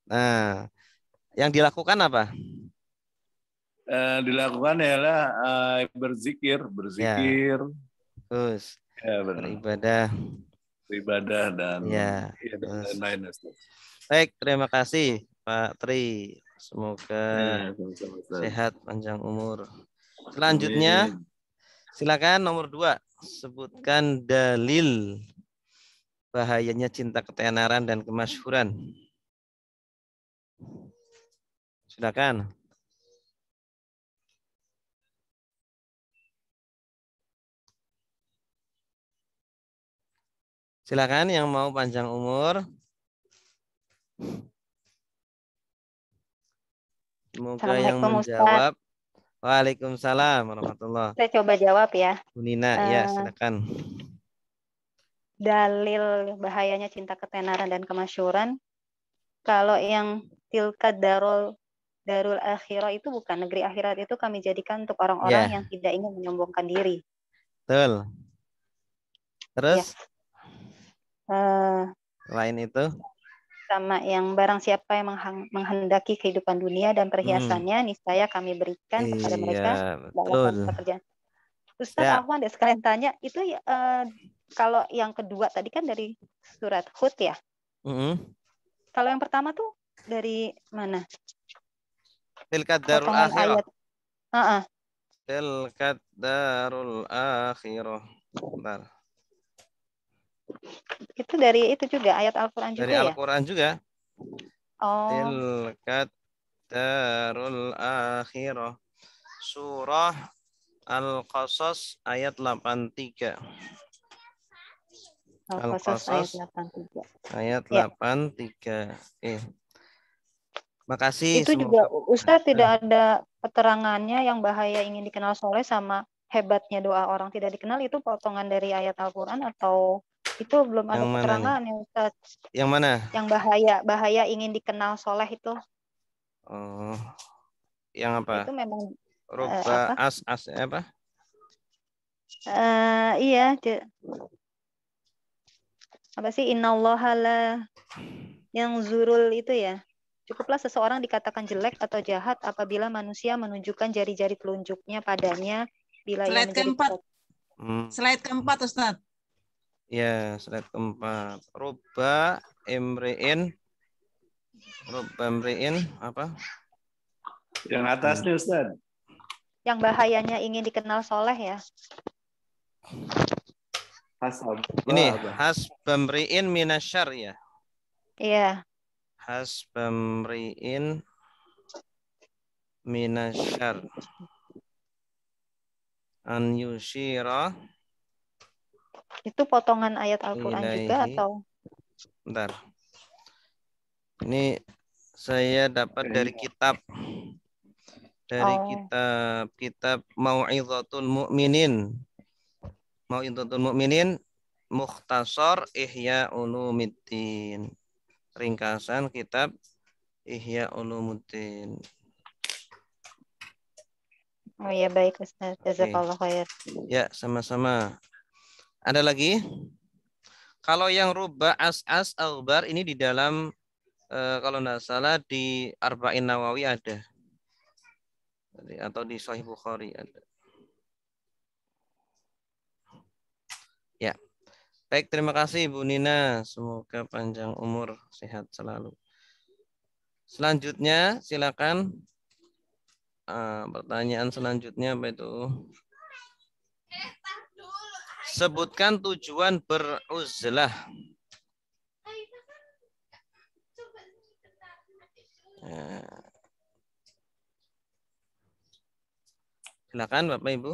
Nah, yang dilakukan apa? Dilakukan ialah berzikir, Ya. Terus ya, beribadah dan ya. lain-lain, Ustaz. Baik, terima kasih Pak Tri. Semoga sama-sama, Ustaz. sehat, panjang umur. Selanjutnya, Amin. silakan nomor 2. Sebutkan dalil bahayanya cinta ketenaran dan kemasyhuran. Silakan. Silakan yang mau panjang umur. Semoga yang Assalamualaikum, Ustaz. menjawab. Waalaikumsalam warahmatullahi. Saya coba jawab ya. Bu Nina, ya silakan. Dalil bahayanya cinta ketenaran dan kemasyhuran. Kalau yang tilka darul akhirah itu bukan negeri akhirat, itu kami jadikan untuk orang-orang Ya. yang tidak ingin menyombongkan diri. Betul. Terus selain itu? Sama yang barang siapa yang menghendaki kehidupan dunia dan perhiasannya, niscaya kami berikan kepada mereka dalam pekerjaan. Ustaz, Afwan deh sekalian tanya, itu kalau yang kedua tadi kan dari surat Hud ya? Kalau yang pertama tuh dari mana? Tilka darul akhirah. Tilka darul akhirah. Bentar. Itu dari itu juga ayat Al-Quran juga ya? Dari Al-Quran juga. Oh. Tilka darul akhirah. Surah Al-Qasas ayat 83. Al-Qasas ayat 83. Makasih. Itu juga Ustaz tidak ada keterangannya yang bahaya ingin dikenal soleh sama hebatnya doa orang tidak dikenal, itu potongan dari ayat Al-Quran atau itu belum ada keterangan ya Ustaz? Yang mana? Yang bahaya ingin dikenal soleh itu. Oh, yang apa? Itu memang Rubba as apa? Iya. Apa sih innallaha la yang zurul itu ya? Cukuplah seseorang dikatakan jelek atau jahat apabila manusia menunjukkan jari-jari telunjuknya padanya bila ia menjadi Slide keempat, Ustaz. Ya, slide keempat. Rubba imri'in apa? Yang atasnya Ustaz. Yang bahayanya ingin dikenal soleh ya. Ini hasbamri'in minasyar ya. Iya. Hasbamri'in minasyar an yushira. Itu potongan ayat Al-Quran juga atau? Bentar. Ini saya dapat dari kitab. Dari kitab Mau'izatul Mu'minin. Mau'izatul Mu'minin Mukhtasar Ihya Ulumuddin. Ringkasan kitab Ihya Ulumuddin. Oh ya, baik Ustaz. Jazakallah khair. Ya, sama-sama. Ada lagi? Kalau yang rubba as aubar ini di dalam kalau tidak salah di Arba'in Nawawi ada. Atau di Sahih Bukhari ada. Ya. Baik, terima kasih Bu Nina. Semoga panjang umur, sehat selalu. Selanjutnya silakan. Pertanyaan selanjutnya apa itu? Sebutkan tujuan beruzlah. Silakan Bapak Ibu.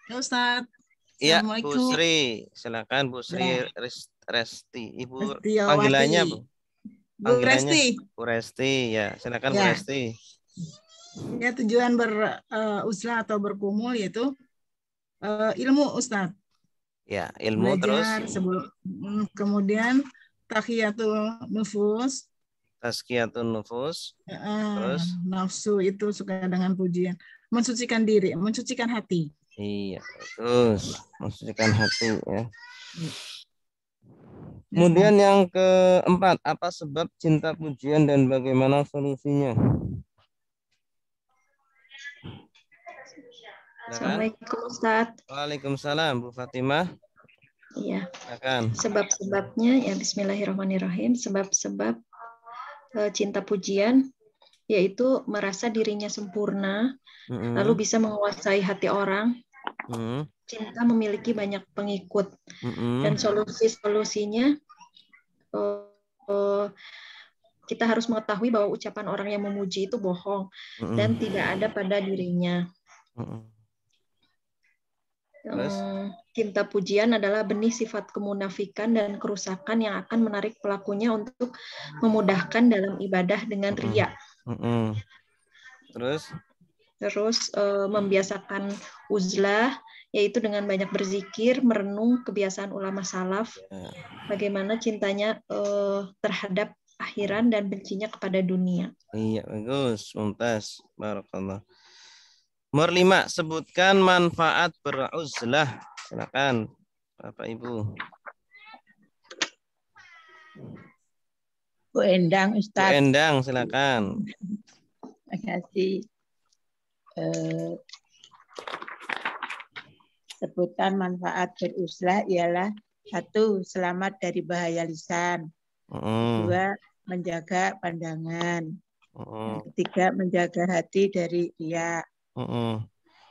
Ya Ustaz. Iya, Bu Sri. Silakan Bu Sri Resti. Ibu Restiawati. Panggilannya Bu. Resti. Bu Resti, ya. Silakan Bu Resti. Ya, tujuan beruzlah atau berkumul yaitu ilmu Ustaz. Ya, ilmu. Belajar, terus. Kemudian tahiyatul nufus. Tazkiyatun nufus. Terus nafsu itu suka dengan pujian. Mensucikan diri, mensucikan hati. Iya, terus mensucikan hati ya. Kemudian yang keempat, apa sebab cinta pujian dan bagaimana solusinya? Assalamualaikum Ustaz. Waalaikumsalam Bu Fatimah. Iya. Silakan. Sebab-sebabnya ya Bismillahirrahmanirrahim. Sebab-sebab cinta pujian yaitu merasa dirinya sempurna, lalu bisa menguasai hati orang. Cinta memiliki banyak pengikut dan solusinya kita harus mengetahui bahwa ucapan orang yang memuji itu bohong dan tidak ada pada dirinya. Cinta pujian adalah benih sifat kemunafikan dan kerusakan yang akan menarik pelakunya untuk memudahkan dalam ibadah dengan riya. Terus membiasakan uzlah, yaitu dengan banyak berzikir, merenung kebiasaan ulama salaf, bagaimana cintanya terhadap akhiran dan bencinya kepada dunia. Iya, bagus, mumtaz, barakallah. Nomor 5, sebutkan manfaat beruzlah. Silakan, Bapak Ibu. Bu Endang, Ustaz. Bu Endang, silakan. Terima kasih. Sebutan manfaat beruzlah ialah 1. Selamat dari bahaya lisan. 2. Menjaga pandangan. Yang ketiga, menjaga hati dari riya.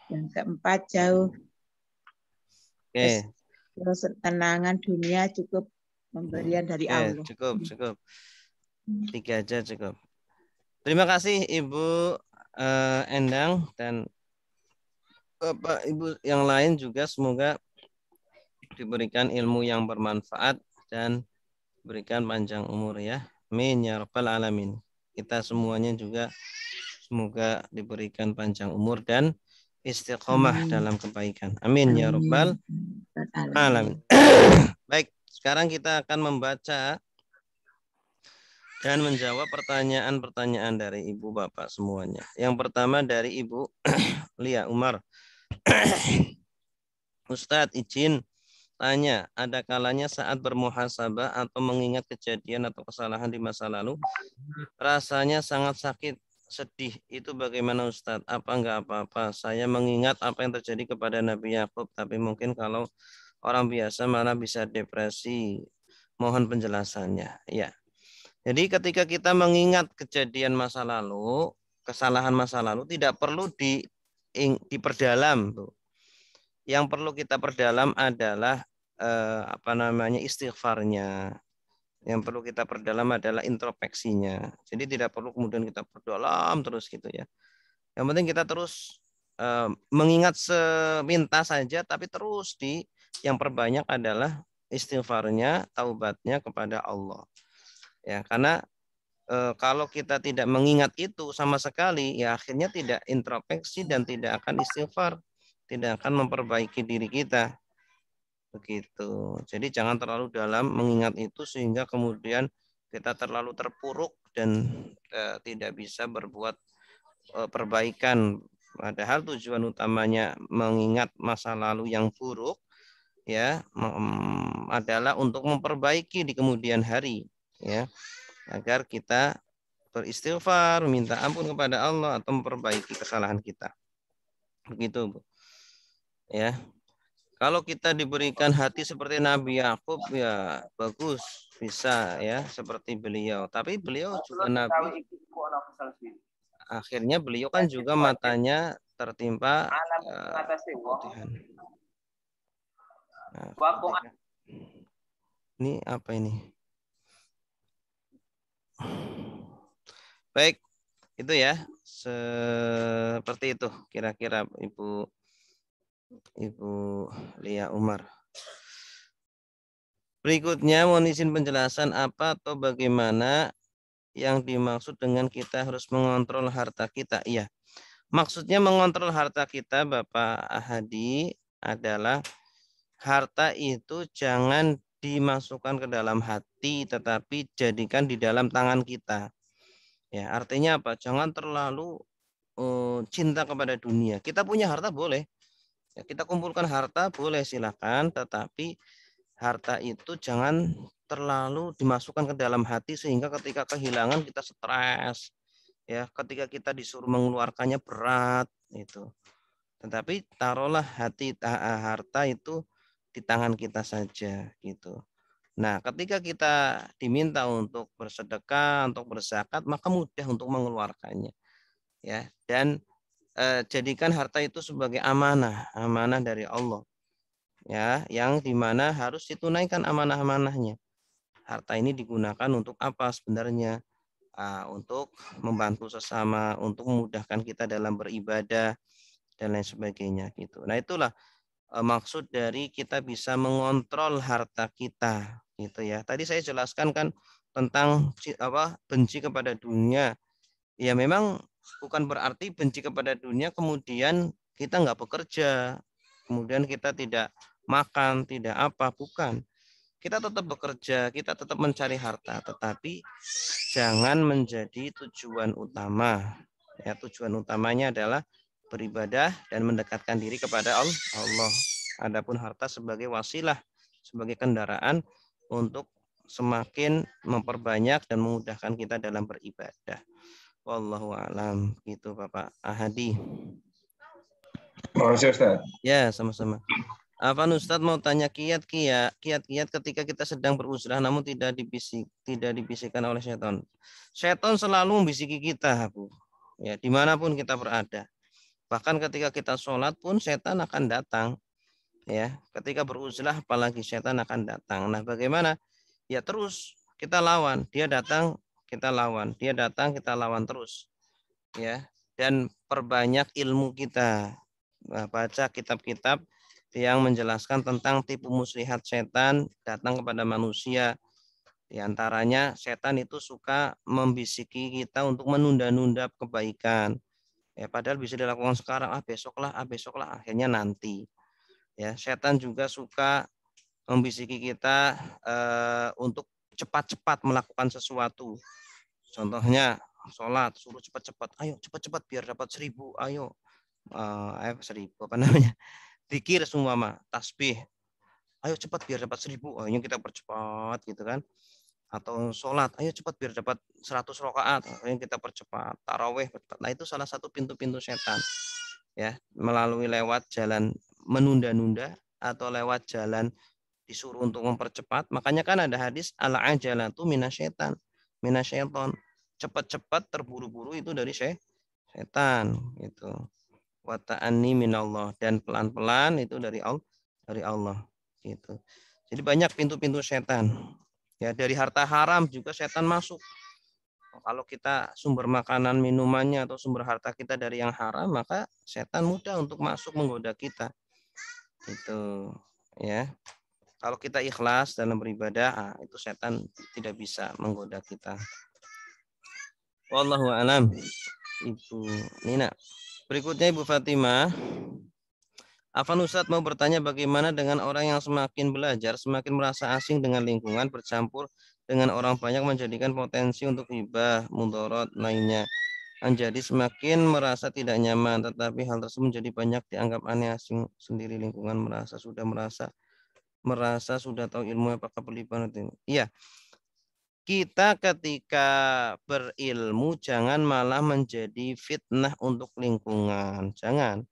Yang keempat, jauh. Terus tenangan dunia cukup pemberian dari Allah. Cukup. 3 aja cukup. Terima kasih Ibu Endang dan Bapak Ibu yang lain juga, semoga diberikan ilmu yang bermanfaat dan berikan panjang umur ya. Amin ya rabbal alamin. Kita semuanya juga semoga diberikan panjang umur dan istiqomah dalam kebaikan. Amin ya rabbal alamin. Baik, sekarang kita akan membaca dan menjawab pertanyaan-pertanyaan dari Ibu Bapak semuanya. Yang pertama dari Ibu Lia Umar. Ustadz, izin tanya, ada kalanya saat bermuhasabah atau mengingat kejadian atau kesalahan di masa lalu, rasanya sangat sakit, sedih. Itu bagaimana Ustadz? Apa enggak apa-apa? Saya mengingat apa yang terjadi kepada Nabi Yakub, tapi mungkin kalau orang biasa malah bisa depresi. Mohon penjelasannya. Ya. Jadi ketika kita mengingat kejadian masa lalu, kesalahan masa lalu, tidak perlu diperdalam, tuh. Yang perlu kita perdalam adalah istighfarnya. Yang perlu kita perdalam adalah introspeksinya. Jadi tidak perlu kemudian kita perdalam terus gitu ya. Yang penting kita terus mengingat sepintas saja, tapi terus yang perbanyak adalah istighfarnya, taubatnya kepada Allah. Ya, karena kalau kita tidak mengingat itu sama sekali, ya akhirnya tidak introspeksi dan tidak akan istighfar, tidak akan memperbaiki diri kita. Begitu. Jadi jangan terlalu dalam mengingat itu sehingga kemudian kita terlalu terpuruk dan tidak bisa berbuat perbaikan. Padahal tujuan utamanya mengingat masa lalu yang buruk ya adalah untuk memperbaiki di kemudian hari ya, agar kita beristighfar, minta ampun kepada Allah atau memperbaiki kesalahan kita. Begitu, Bu. Ya. Kalau kita diberikan hati seperti Nabi Yakub ya bagus, bisa ya seperti beliau. Tapi beliau juga Nabi. Akhirnya beliau kan juga matanya tertimpa keputihan. Nah, ini apa ini? Baik, itu ya. Seperti itu kira-kira Ibu Lia Umar. Berikutnya mohon izin penjelasan apa atau bagaimana yang dimaksud dengan kita harus mengontrol harta kita. Iya. Maksudnya mengontrol harta kita Bapak Hadi adalah harta itu jangan dimasukkan ke dalam hati tetapi jadikan di dalam tangan kita. Ya, artinya apa? Jangan terlalu cinta kepada dunia. Kita punya harta boleh. Ya, kita kumpulkan harta boleh silakan, tetapi harta itu jangan terlalu dimasukkan ke dalam hati sehingga ketika kehilangan kita stres. Ya, ketika kita disuruh mengeluarkannya berat itu. Tetapi taruhlah harta itu di tangan kita saja gitu. Nah, ketika kita diminta untuk bersedekah, untuk berzakat, maka mudah untuk mengeluarkannya. Ya, dan jadikan harta itu sebagai amanah, amanah dari Allah. Ya, yang dimana harus ditunaikan amanah-amanahnya. Harta ini digunakan untuk apa sebenarnya? Untuk membantu sesama, untuk memudahkan kita dalam beribadah dan lain sebagainya gitu. Nah, itulah maksud dari kita bisa mengontrol harta kita gitu ya. Tadi saya jelaskan kan tentang benci kepada dunia. Ya memang bukan berarti benci kepada dunia kemudian kita nggak bekerja, kemudian kita tidak makan, tidak apa, bukan. Kita tetap bekerja, kita tetap mencari harta, tetapi jangan menjadi tujuan utama. Ya, tujuan utamanya adalah beribadah dan mendekatkan diri kepada Allah. Adapun harta sebagai wasilah, sebagai kendaraan untuk semakin memperbanyak dan memudahkan kita dalam beribadah. Wallahu a'lam. Gitu Bapak Ahadi. Makasih Ustaz. Ya, sama-sama. Apa Ustaz mau tanya kiat-kiat ketika kita sedang beruzlah namun tidak dibisikkan oleh setan. Setan selalu membisiki kita, Bu. Ya, dimanapun kita berada. Bahkan ketika kita sholat pun setan akan datang. Ya, ketika beruzlah apalagi setan akan datang. Nah, bagaimana? Ya terus kita lawan. Dia datang, kita lawan. Dia datang, kita lawan terus. Ya, dan perbanyak ilmu kita. Baca kitab-kitab yang menjelaskan tentang tipu muslihat setan datang kepada manusia. Di antaranya setan itu suka membisiki kita untuk menunda-nunda kebaikan. Ya, padahal bisa dilakukan sekarang, besoklah, akhirnya nanti. Ya, setan juga suka membisiki kita untuk cepat-cepat melakukan sesuatu. Contohnya sholat, suruh cepat-cepat, ayo cepat-cepat biar dapat 1000, ayo 1000 apa namanya? Zikir semua mah, tasbih. Ayo cepat biar dapat 1000. Oh, ini kita percepat gitu kan. Atau sholat, ayo cepat biar dapat 100 rakaat. Ayo kita percepat. Tarawih. Nah, itu salah satu pintu-pintu setan. Ya, melalui lewat jalan menunda-nunda atau lewat jalan disuruh untuk mempercepat. Makanya kan ada hadis al-ajalatu minasyaitan. Minasyaiton. Cepat-cepat terburu-buru itu dari setan gitu. Wa ta'anni minallah, dan pelan-pelan itu dari Allah gitu. Jadi banyak pintu-pintu setan. Ya, dari harta haram juga setan masuk. Kalau kita sumber makanan minumannya atau sumber harta kita dari yang haram, maka setan mudah untuk masuk menggoda kita. Itu ya. Kalau kita ikhlas dalam beribadah, itu setan tidak bisa menggoda kita. Wallahu a'lam. Ibu Nina. Berikutnya Ibu Fatimah. Afan Ustadz mau bertanya bagaimana dengan orang yang semakin belajar, semakin merasa asing dengan lingkungan, bercampur dengan orang banyak menjadikan potensi untuk hibah, mudorot lainnya. Menjadi semakin merasa tidak nyaman, tetapi hal tersebut menjadi banyak dianggap aneh, asing sendiri lingkungan, merasa sudah tahu ilmu, apakah perlu banget ini? Iya. Kita ketika berilmu jangan malah menjadi fitnah untuk lingkungan. Jangan.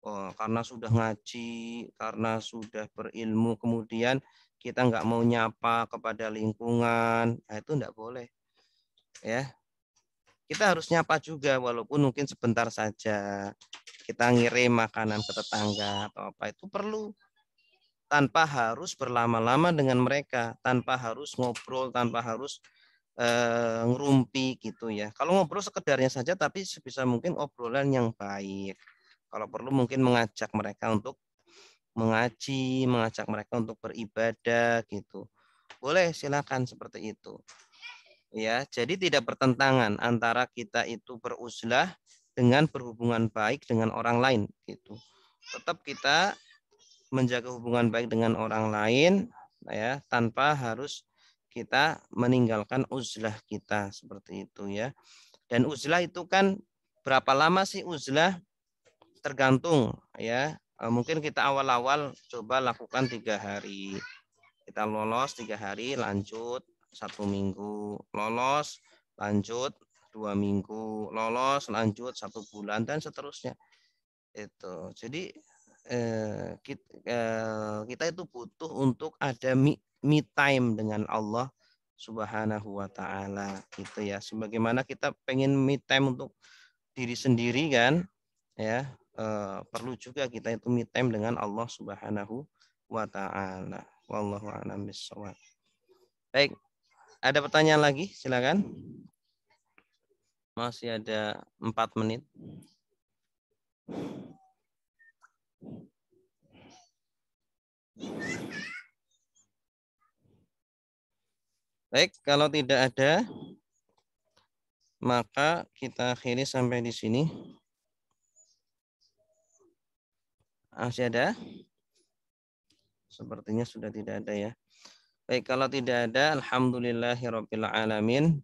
Oh, karena sudah ngaji, karena sudah berilmu, kemudian kita nggak mau nyapa kepada lingkungan. Nah, itu nggak boleh. Ya. Kita harus nyapa juga walaupun mungkin sebentar saja. Kita ngirim makanan ke tetangga atau apa itu perlu. Tanpa harus berlama-lama dengan mereka, tanpa harus ngobrol, tanpa harus ngerumpi gitu ya. Kalau ngobrol sekedarnya saja, tapi sebisa mungkin obrolan yang baik. Kalau perlu mungkin mengajak mereka untuk mengaji, mengajak mereka untuk beribadah gitu. Boleh, silakan seperti itu. Ya, jadi tidak bertentangan antara kita itu beruzlah dengan berhubungan baik dengan orang lain gitu. Tetap kita menjaga hubungan baik dengan orang lain ya, tanpa harus kita meninggalkan uzlah kita seperti itu ya. Dan uzlah itu kan berapa lama sih uzlah? Tergantung ya. Mungkin kita awal-awal coba lakukan 3 hari. Kita lolos 3 hari, lanjut 1 minggu, lolos, lanjut 2 minggu, lolos, lanjut 1 bulan dan seterusnya. Itu. Jadi kita itu butuh untuk ada me time dengan Allah Subhanahu wa taala gitu ya. Sebagaimana kita pengen me time untuk diri sendiri kan ya, perlu juga kita itu me time dengan Allah Subhanahu wa taala. Wallahu a'lam bishawab. Baik, ada pertanyaan lagi? Silakan. Masih ada 4 menit. Baik, kalau tidak ada, maka kita akhiri sampai di sini. Masih ada? Sepertinya sudah tidak ada ya. Baik, kalau tidak ada, alhamdulillahirabbil alamin.